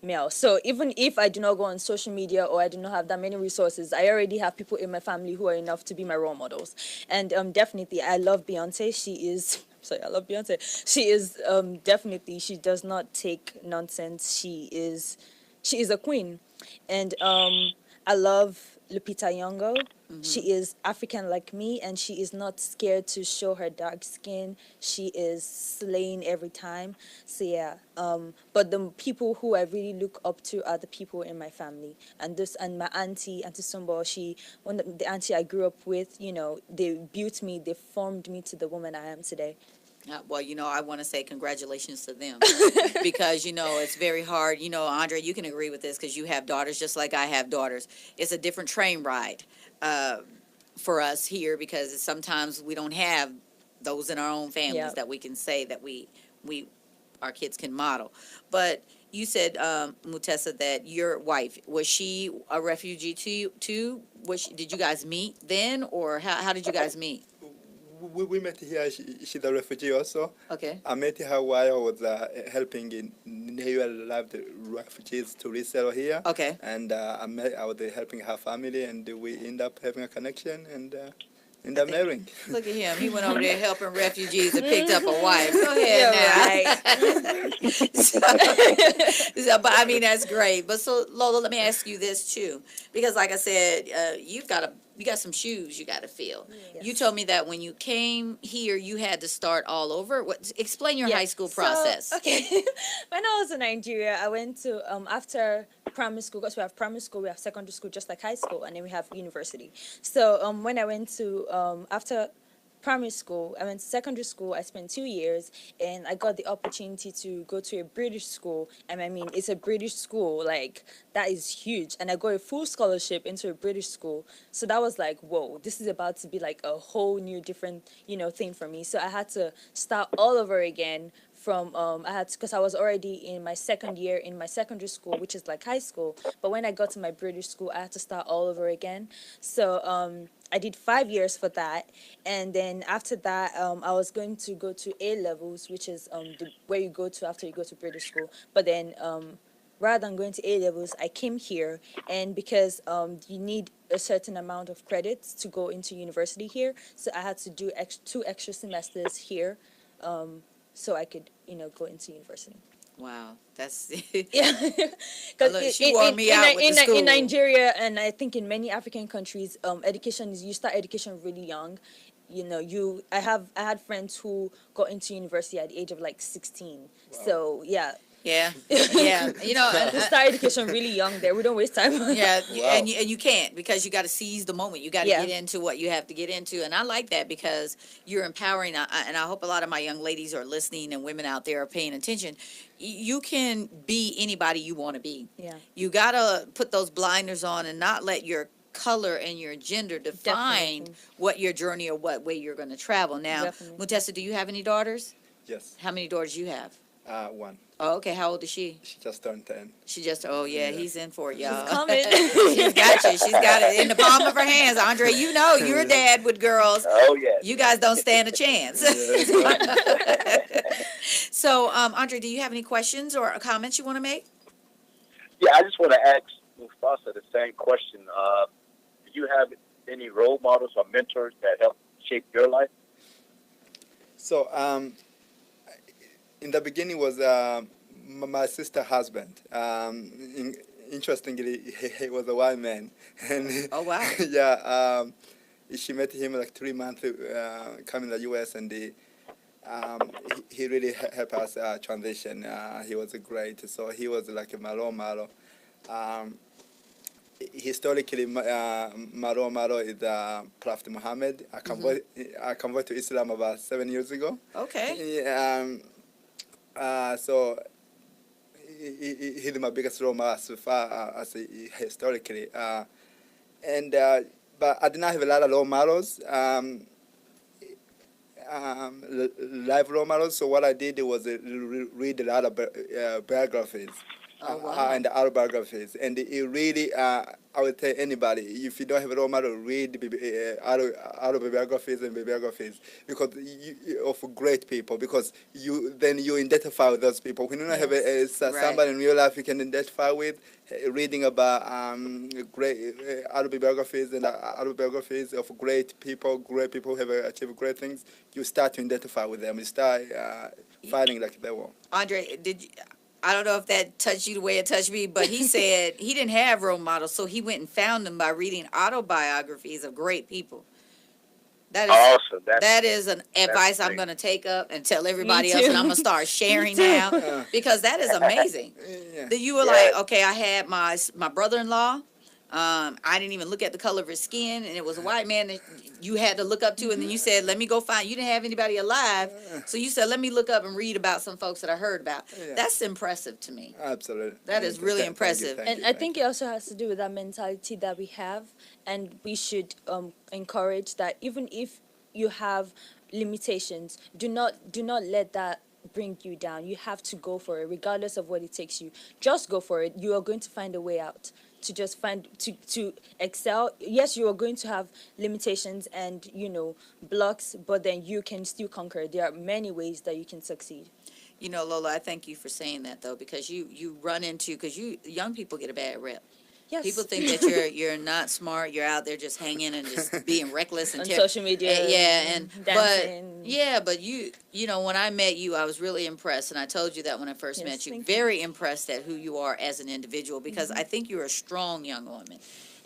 male. So even if I do not go on social media or I do not have that many resources, I already have people in my family who are enough to be my role models. And definitely, I love Beyonce. I love Beyonce. She is definitely. She does not take nonsense. She is a queen, and I love Lupita Nyong'o. She is African like me, and she is not scared to show her dark skin. She is slaying every time. So yeah, but the people who I really look up to are the people in my family, and my auntie Sumbo. The auntie I grew up with. They built me, they formed me to the woman I am today. Well, I want to say congratulations to them because, it's very hard. Andre, you can agree with this because you have daughters just like I have daughters. It's a different train ride for us here because sometimes we don't have those in our own families that we can say that our kids can model. But you said, Mutesa, that your wife, was she a refugee too? Did you guys meet then, or how did you guys meet? We met here. She's a refugee also. Okay. I met her while I was helping in Nigeria the refugees to resettle here. Okay. And I was helping her family, and we end up having a connection and end up marrying. Look at him. He went over there helping refugees and picked up a wife. Go ahead now. But I mean, that's great. But so, Lola, let me ask you this too, because like I said, you got some shoes you got to fill. Yes. You told me that when you came here, you had to start all over. Explain your high school process. So, okay, when I was in Nigeria, I went to after primary school, because we have primary school, we have secondary school, just like high school, and then we have university. So when I went to after primary school, I went to secondary school. I spent 2 years, and I got the opportunity to go to a British school. And I mean, it's a British school, like that is huge. And I got a full scholarship into a British school. So that was like, whoa, this is about to be like a whole new different, thing for me. So I had to start all over again from I had because I was already in my second year in my secondary school, which is like high school. But when I got to my British school, I had to start all over again. So I did 5 years for that, and then after that, I was going to go to A levels, which is where you go to after you go to British school. But then rather than going to A levels, I came here, and because you need a certain amount of credits to go into university here, so I had to do 2 extra semesters here. So I could, go into university. Wow, that's yeah. Because she wore me out with the school. In Nigeria, and I think in many African countries, education is you start education really young. I had friends who got into university at the age of like 16. Wow. So yeah. Yeah, yeah. We start education really young there. We don't waste time. Yeah, wow. and you can't, because you got to seize the moment. You got to get into what you have to get into, and I like that because you're empowering. And I hope a lot of my young ladies are listening, and women out there are paying attention. You can be anybody you want to be. Yeah. You got to put those blinders on and not let your color and your gender define what your journey or what way you're going to travel. Now, Mutesa, do you have any daughters? Yes. How many daughters you have? One. Oh, okay. How old is she? She just turned 10. He's in for it, y'all. She's coming. She's got you. She's got it in the palm of her hands. Andre, you're a dad with girls. Oh, yeah. You guys don't stand a chance. So, Andre, do you have any questions or comments you want to make? Yeah, I just want to ask Mufasa the same question. Do you have any role models or mentors that help shape your life? So, in the beginning was my sister's husband. Interestingly, he was a white man. And oh, wow. Yeah, she met him like 3 months coming to the U.S. and he really helped us transition. He was great. So he was like my role model. Historically, my role model is Prophet Muhammad. I converted to Islam about 7 years ago. Okay. So he's my biggest role model so far as historically, but I did not have a lot of role models, live role models. So what I did was read a lot of biographies. Oh, wow. And the autobiographies, and it really, I would tell anybody, if you don't have a role model, read autobiographies and biographies of great people, because you identify with those people. When you don't have somebody in real life you can identify with, reading about great autobiographies and autobiographies of great people who have achieved great things, you start to identify with them. You start fighting like they were. Andre, I don't know if that touched you the way it touched me, but he said he didn't have role models, so he went and found them by reading autobiographies of great people. That is awesome. That is an advice I'm going to take up and tell everybody else, and I'm going to start sharing now, because that is amazing. That you were like, okay, I had my brother-in-law. I didn't even look at the color of his skin, and it was a white man that you had to look up to, and then you said, let me go find, you didn't have anybody alive, so you said, let me look up and read about some folks that I heard about. That's impressive to me. Absolutely. That is really impressive. And I think it also has to do with that mentality that we have, and we should encourage that even if you have limitations, do not let that bring you down. You have to go for it, regardless of what it takes you. Just go for it. You are going to find a way out. To just find to excel. Yes, you are going to have limitations and blocks, but then you can still conquer. There are many ways that you can succeed. Lola, I thank you for saying that, though, because you run into, because young people get a bad rep. Yes. People think that you're not smart. You're out there just hanging and just being reckless and on social media. But you when I met you, I was really impressed, and I told you that when I first met you. Very impressed at who you are as an individual, because I think you're a strong young woman.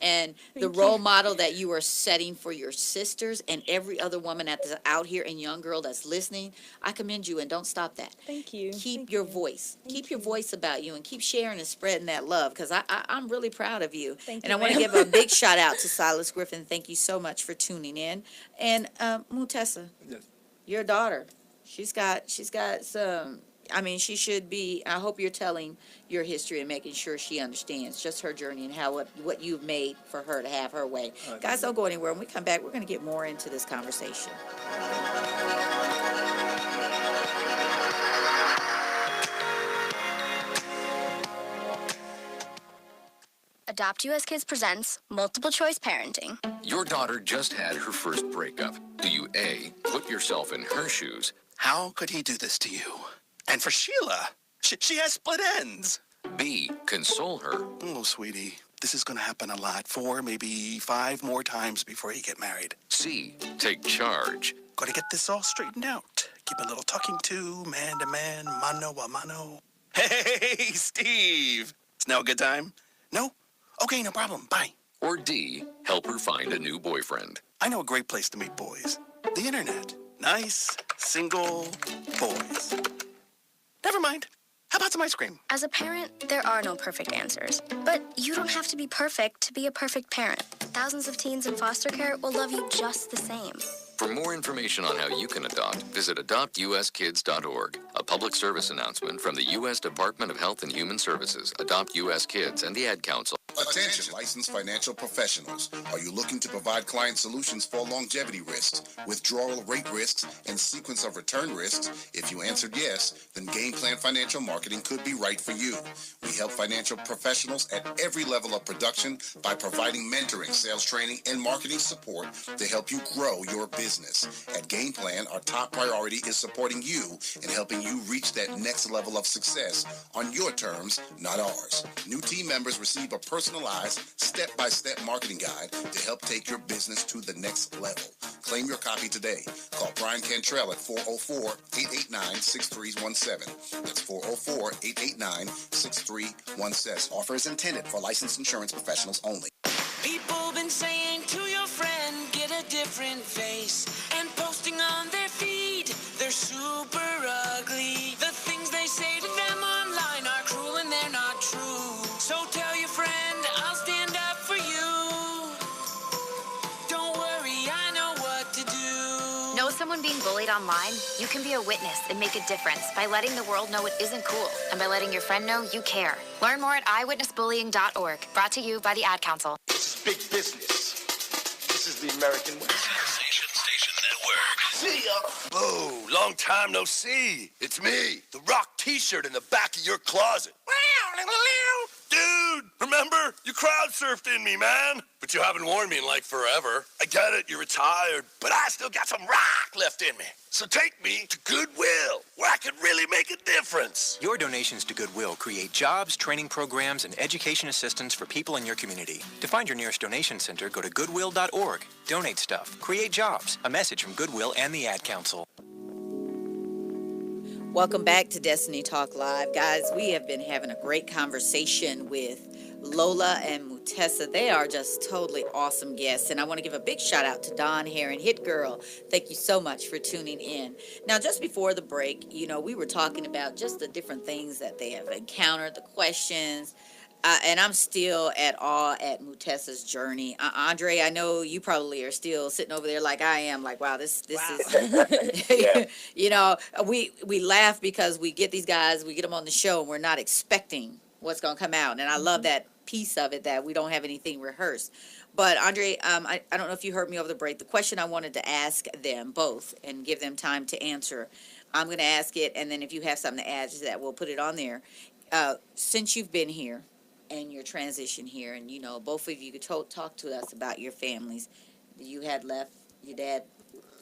and the role model that you are setting for your sisters and every other woman that's out here and young girl that's listening. I commend you, and don't stop that. Thank you. Keep your voice. Keep your voice about you, and keep sharing and spreading that love, because I'm really proud of you. Thank and you, I want to ma'am. give a big shout out to Silas Griffin. Thank you so much for tuning in. And Mutesa, Yes. your daughter, she's got some. I mean, she should be. I hope you're telling your history and making sure she understands just her journey and how what you've made for her to have her way. Guys, don't go anywhere. When we come back, we're going to get more into this conversation. Adopt US Kids presents Multiple Choice Parenting. Your daughter just had her first breakup. Do you A, put yourself in her shoes? How could he do this to you? And for Sheila, she has split ends. B, console her? Oh, sweetie, this is going to happen a lot. 4, maybe 5 more times before you get married. C, take charge? Got to get this all straightened out. Keep a little talking to, man to man, mano a mano. Hey, Steve! It's now a good time? No? Okay, no problem. Bye. Or D, help her find a new boyfriend? I know a great place to meet boys. The internet. Nice, single boys. Never mind. How about some ice cream? As a parent, there are no perfect answers. But you don't have to be perfect to be a perfect parent. Thousands of teens in foster care will love you just the same. For more information on how you can adopt, visit adoptuskids.org. A public service announcement from the U.S. Department of Health and Human Services, Adopt U.S. Kids, and the Ad Council. Attention, licensed financial professionals. Are you looking to provide client solutions for longevity risks, withdrawal rate risks, and sequence of return risks? If you answered yes, then Game Plan Financial Marketing could be right for you. We help financial professionals at every level of production by providing mentoring, sales training, and marketing support to help you grow your business. At Game Plan, our top priority is supporting you and helping you reach that next level of success on your terms, not ours. New team members receive a personalized, step-by-step marketing guide to help take your business to the next level. Claim your copy today. Call Brian Cantrell at 404-889-6317. That's 404-889-6317. Offer is intended for licensed insurance professionals only. People been saying to your friend, get a different face, and posting on their feed, they're super ugly. The things they say to them online are cruel and they're not true. So tell your friend, I'll stand up for you. Don't worry, I know what to do. Know someone being bullied online? You can be a witness and make a difference by letting the world know it isn't cool and by letting your friend know you care. Learn more at eyewitnessbullying.org. Brought to you by the Ad Council. This is big business. This is the American way. Station Network. See ya. Boo, long time no see. It's me, the Rock t-shirt in the back of your closet. Dude, remember? You crowd surfed in me, man. But you haven't worn me in like forever. I get it, you're retired, but I still got some rock left in me. So take me to Goodwill, where I could really make a difference. Your donations to Goodwill create jobs, training programs, and education assistance for people in your community. To find your nearest donation center, go to goodwill.org. Donate stuff. Create jobs. A message from Goodwill and the Ad Council. Welcome back to Destiny Talk Live. Guys, we have been having a great conversation with Lola and Mutesa. They are just totally awesome guests. And I want to give a big shout out to Dawn Heron, Hit Girl. Thank you so much for tuning in. Now, just before the break, we were talking about just the different things that they have encountered, the questions. And I'm still at awe at Mutesa's journey. Andre, I know you probably are still sitting over there like I am, like, wow, this is, we laugh because we get these guys, we get them on the show, and we're not expecting what's going to come out. And I love that piece of it, that we don't have anything rehearsed. But Andre, I don't know if you heard me over the break. The question I wanted to ask them both and give them time to answer, I'm going to ask it, and then if you have something to add to that, we'll put it on there. Since you've been here, and your transition here, and both of you could talk to us about your families. You had left, your dad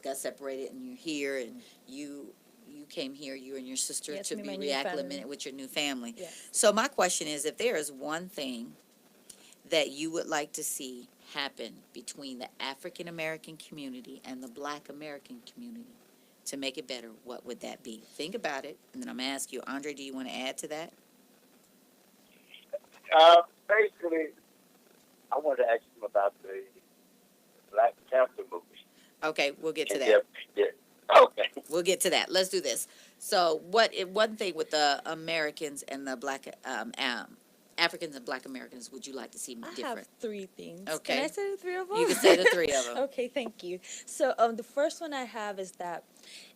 got separated, and you're here, and you came here, you and your sister, to be reacclimated with your new family. Yes. So my question is, if there is one thing that you would like to see happen between the African American community and the Black American community to make it better, what would that be? Think about it, and then I'm going to ask you, Andre, do you want to add to that? Basically, I wanted to ask him about the Black Panther movie. Okay, we'll get to that. Yeah. Okay. We'll get to that. Let's do this. So, one thing with the Americans and the Black Africans and Black Americans would you like to see different? I have 3 things. Okay. Can I say the 3 of them? You can say the 3 of them. Okay, thank you. So, the first one I have is that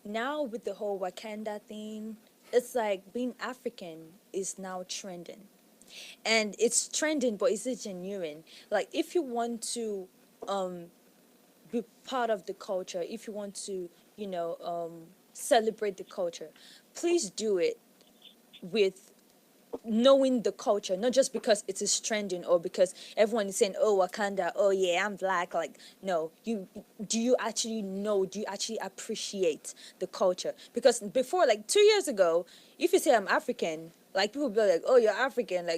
now with the whole Wakanda thing, it's like being African is now trending. And it's trending, but is it genuine? Like, if you want to be part of the culture, if you want to, celebrate the culture, please do it with knowing the culture, not just because it is trending or because everyone is saying, oh, Wakanda, oh yeah, I'm Black. Like, no, do you actually appreciate the culture? Because before, like 2 years ago, if you say I'm African, like people would be like, oh, you're African,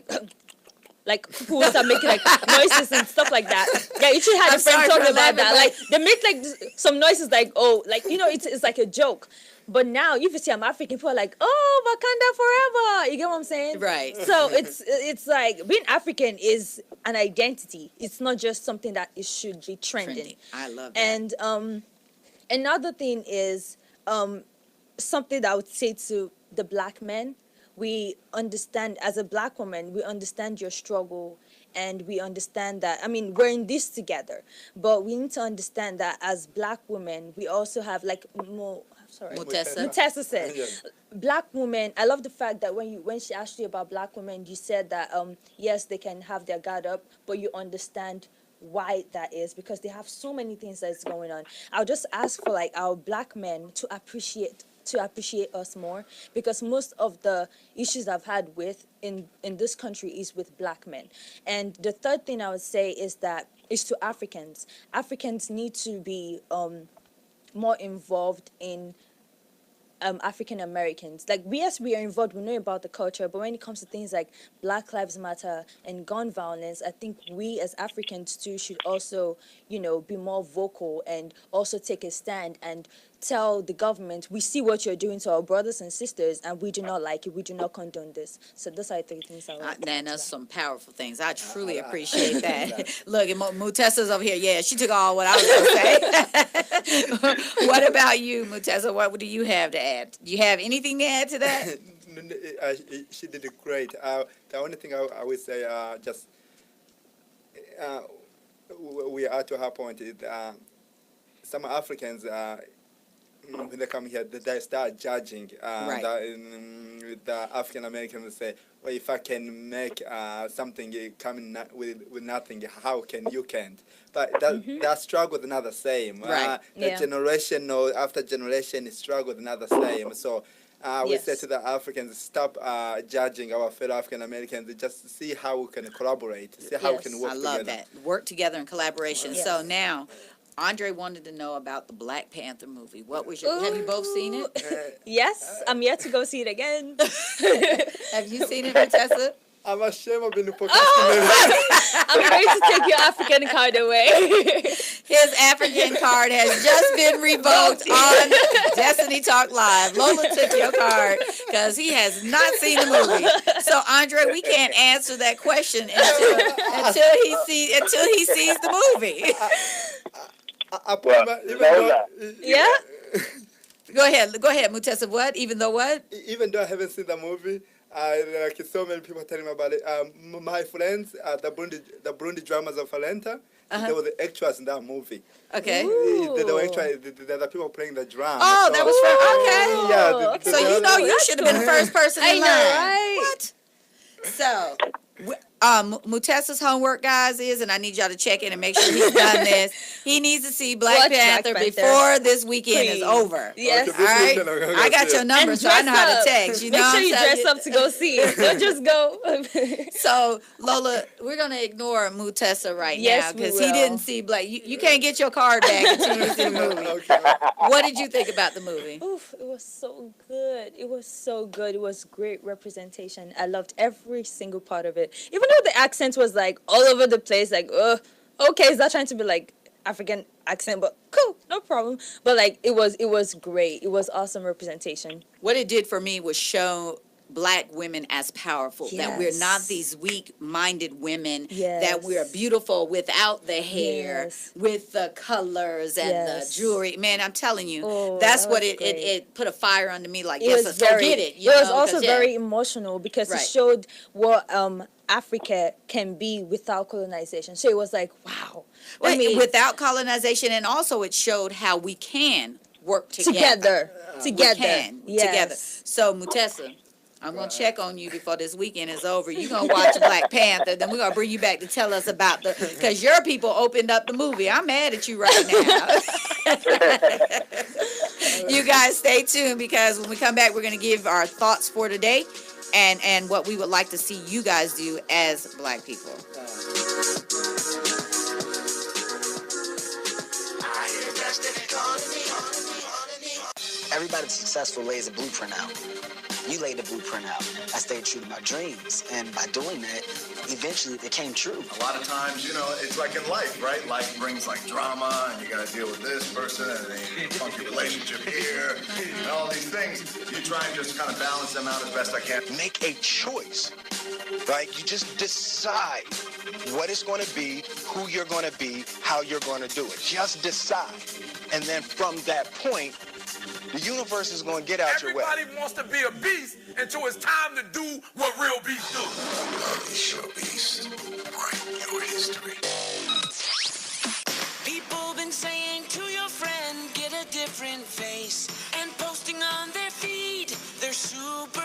like people would start making like noises and stuff like that. Yeah, you should have a friend talking about that. Like they make like some noises like, oh, like it's like a joke. But now if you say I'm African, people are like, oh, Wakanda forever. You get what I'm saying? Right. So it's like being African is an identity. It's not just something that it should be trending. I love that. And another thing is something that I would say to the Black men. We understand, as a Black woman, we understand your struggle, and we understand that, we're in this together, but we need to understand that as Black women, we also have, like, Mutesa said, Black women, I love the fact that when she asked you about Black women, you said that, yes, they can have their guard up, but you understand why that is, because they have so many things that's going on. I'll just ask for, like, our Black men to appreciate us more, because most of the issues I've had in this country is with Black men. And the third thing I would say is to Africans. Africans need to be more involved in African Americans. Like, yes, we are involved, we know about the culture, but when it comes to things like Black Lives Matter and gun violence, I think we as Africans too should also, be more vocal and also take a stand and tell the government, we see what you're doing to our brothers and sisters, and we do not like it, we do not condone this. So those are 3 things I would like. Man, that's some powerful things. I truly appreciate that. Look, and Mutesa's over here. Yeah, she took all what I was going to say. What about you, Mutesa? What do you have to add? Do you have anything to add to that? She did it great. The only thing I would say, we are to her point, is some Africans, when they come here, they start judging. The African Americans say, well, if I can make something coming with nothing, how can you can't? But that struggle is not the same. Right. Generation after generation, struggle is not the same. So we say to the Africans, stop judging our fellow African Americans. Just see how we can collaborate. See how we can work together. I love that. Work together in collaboration. Yes. So now, Andre wanted to know about the Black Panther movie. What was have you both seen it? Yes, I'm yet to go see it again. Have you seen it, Mutesa? I'm ashamed of being procrastinating. I'm going to take your African card away. His African card has just been revoked on Destiny Talk Live. Lola took your card because he has not seen the movie. So, Andre, we can't answer that question until he sees the movie. Yeah. Go ahead, Mutesa. What? Even though what? Even though I haven't seen the movie, like so many people telling me about it. My friends, the Burundi dramas of Valenta, they were the actors in that movie. Okay. They were actually the people playing the drama. Oh, so, that was fun. Okay. Yeah. So you should have been the first person in line. Right? What? So, Mutesa's homework, guys, is, and I need y'all to check in and make sure he's done this. He needs to see Black Panther before this weekend is over. Yes. All right. I got your number, so I know how to text. You know, make sure you dress up to go see it. Don't just go. So, Lola, we're gonna ignore Mutesa now because he didn't see Black. You can't get your card back until you see the movie. Okay. What did you think about the movie? Oof, it was so good. It was so good. It was great representation. I loved every single part of it. Even though the accent was like all over the place, like, okay, is that trying to be like African accent? But cool, no problem. But like, it was great. It was awesome representation. What it did for me was show Black women as powerful, that we're not these weak-minded women, Yes. that we're beautiful without the hair, Yes. with the colors and the jewelry. Man, I'm telling you, that's that what was it put a fire under me. Like, It yes, was let's go get it. You was know, also 'cause, very emotional because it showed what Africa can be without colonization. So it was like, wow. Well, without colonization, and also it showed how we can work together. We can together. So Mutesa, I'm gonna check on you before this weekend is over. You're gonna watch Black Panther, then we're gonna bring you back to tell us about because your people opened up the movie. I'm mad at you right now. You guys stay tuned because when we come back, we're gonna give our thoughts for today and what we would like to see you guys do as Black people. Everybody successful lays a blueprint out. You laid the blueprint out. I stayed true to my dreams, and by doing that, eventually it came true. A lot of times, you know, it's like in life, right? Life brings like drama, and you got to deal with this person, and then a funky relationship here, and all these things. You try and just kind of balance them out as best I can. Make a choice, right? You just decide what it's going to be, who you're going to be, how you're going to do it. Just decide. And then from that point, the universe is going to get out your way. Everybody wants to be a beast until it's time to do what real beasts do. Unleash your beast. Write your history. People been saying to your friend, get a different face. And posting on their feed, they're super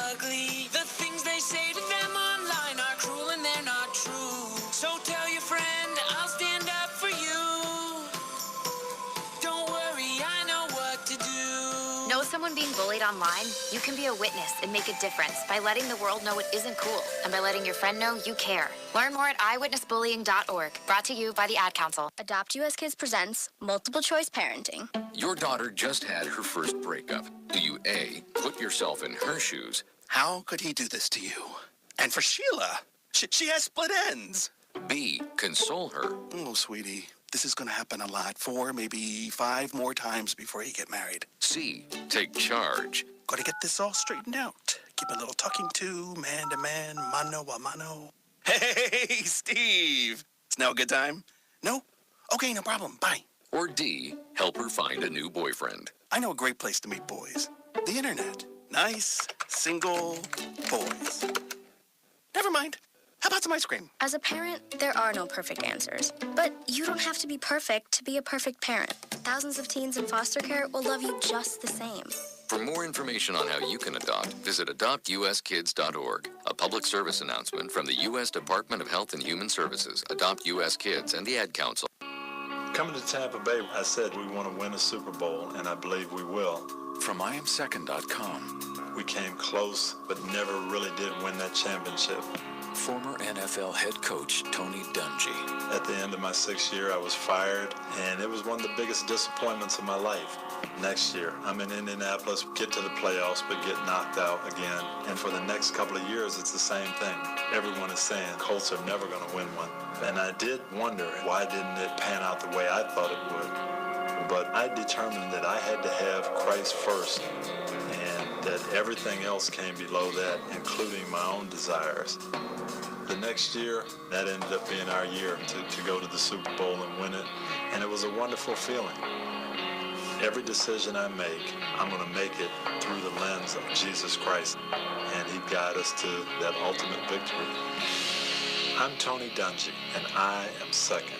ugly. The things they say to them online are cruel and they're not true. So tell your friend, I'll stand up for you. Don't worry, I know what to do. Know someone being bullied online? You can be a witness and make a difference by letting the world know it isn't cool and by letting your friend know you care. Learn more at eyewitnessbullying.org. Brought to you by the Ad Council. Adopt US Kids presents Multiple Choice Parenting. Your daughter just had her first breakup. Do you A, put yourself in her shoes? How could he do this to you? And for Sheila, she has split ends. B, console her. Oh, sweetie, this is going to happen a lot. 4, maybe 5 more times before you get married. C, take charge. Got to get this all straightened out. Give a little talking to, man to man, mano a mano. Hey, Steve. It's now a good time? No? Okay, no problem. Bye. Or D, help her find a new boyfriend. I know a great place to meet boys. The internet. Nice, single boys. Never mind. How about some ice cream? As a parent, there are no perfect answers. But you don't have to be perfect to be a perfect parent. Thousands of teens in foster care will love you just the same. For more information on how you can adopt, visit adoptuskids.org. A public service announcement from the U.S. Department of Health and Human Services, Adopt U.S. Kids, and the Ad Council. Coming to Tampa Bay, I said we want to win a Super Bowl, and I believe we will. From IamSecond.com. We came close, but never really did win that championship. Former NFL head coach Tony Dungy. At the end of my 6th year, I was fired, and it was one of the biggest disappointments of my life. Next year, I'm in Indianapolis, get to the playoffs, but get knocked out again. And for the next couple of years, it's the same thing. Everyone is saying Colts are never going to win one. And I did wonder, why didn't it pan out the way I thought it would? But I determined that I had to have Christ first, and that everything else came below that, including my own desires. The next year, that ended up being our year to go to the Super Bowl and win it, and it was a wonderful feeling. Every decision I make, I'm going to make it through the lens of Jesus Christ, and He guide us to that ultimate victory. I'm Tony Dungy, and I am second.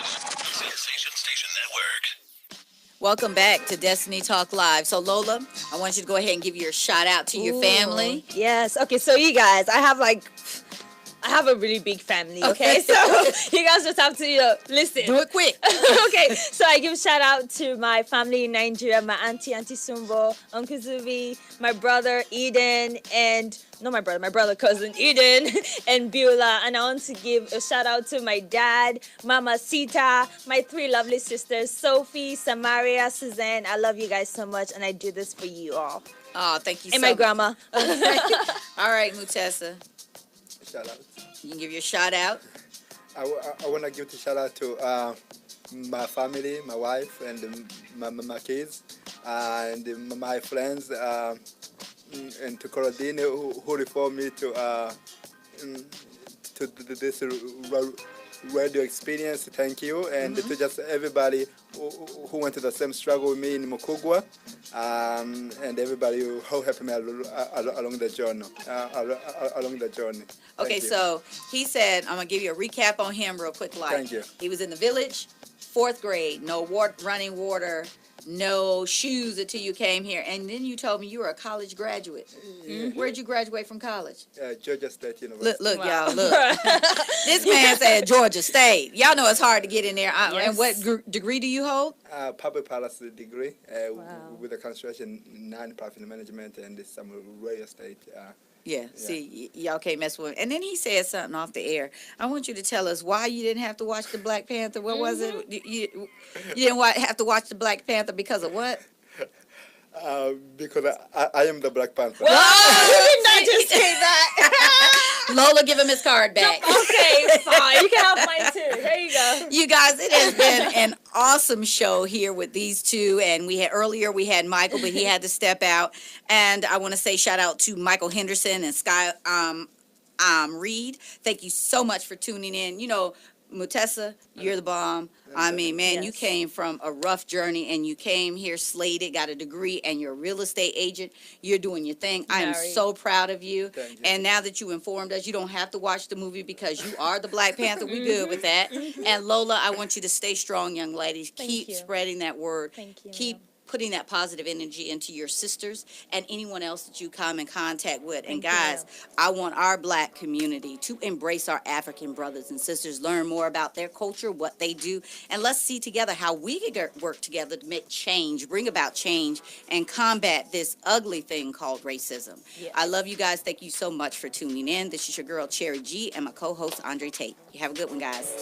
Sensation Station Network. Welcome back to Destiny Talk Live. So Lola, I want you to go ahead and give your shout out to your family. Yes. Okay, so you guys, I have a really big family, okay? So you guys just have to, listen. Do it quick. Okay, so I give a shout out to my family in Nigeria, my Auntie Sumbo, Uncle Zubi, my brother Eden, and not my brother cousin Eden, and Beulah. And I want to give a shout out to my dad, Mama Sita, my 3 lovely sisters, Sophie, Samaria, Suzanne. I love you guys so much, and I do this for you all. Oh, thank you and so my much. grandma. All right, Mutesa. Shout out. You can give your shout out. I want to give the shout out to my family, my wife, and my kids, and my friends, and to Corodine who referred me to this radio experience. Thank you, and to just everybody who went to the same struggle with me in Mukugwa, and everybody who helped me along the journey. Okay, so he said, I'm going to give you a recap on him real quick. Thank you. He was in the village, 4th grade, no running water, no shoes until you came here. And then you told me you were a college graduate. Where'd you graduate from college? Georgia State University. Look, y'all, look. This man said Georgia State. Y'all know it's hard to get in there. And what degree do you hold? Public policy degree with a concentration in non-profit management and some real estate. See, y'all can't mess with him. And then he said something off the air. I want you to tell us why you didn't have to watch the Black Panther. What was it? You didn't have to watch the Black Panther because of what? Because I am the Black Panther. You did not just say that. Lola, give him his card back. Okay, fine. You can have mine too. There you go. You guys, it has been an awesome show here with these two. And we had Michael, but he had to step out. And I want to say shout out to Michael Henderson and Sky Reed. Thank you so much for tuning in. You know, Mutesa, you're the bomb. I mean, man, you came from a rough journey and you came here slated, got a degree, and you're a real estate agent. You're doing your thing. I am so proud of you. Thank you. And now that you informed us, you don't have to watch the movie because you are the Black Panther. We good with that. And Lola, I want you to stay strong, young ladies. Keep spreading that word. Thank you. Keep putting that positive energy into your sisters and anyone else that you come in contact with. And guys, I want our Black community to embrace our African brothers and sisters, learn more about their culture, what they do, and let's see together how we can work together to make change, bring about change, and combat this ugly thing called racism. I love you guys. Thank you so much for tuning in. This is your girl, Cherry G, and my co-host, Andre Tate. You have a good one, guys.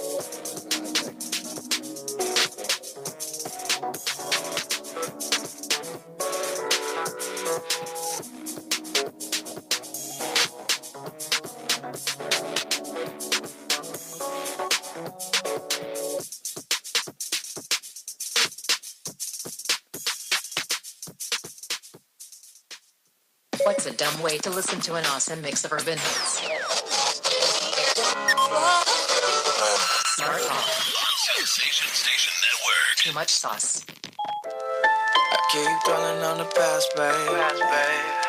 What's a dumb way to listen to an awesome mix of urban hits? Smart off. Sensation Station Network. Too much sauce. I keep dwelling on the past, babe.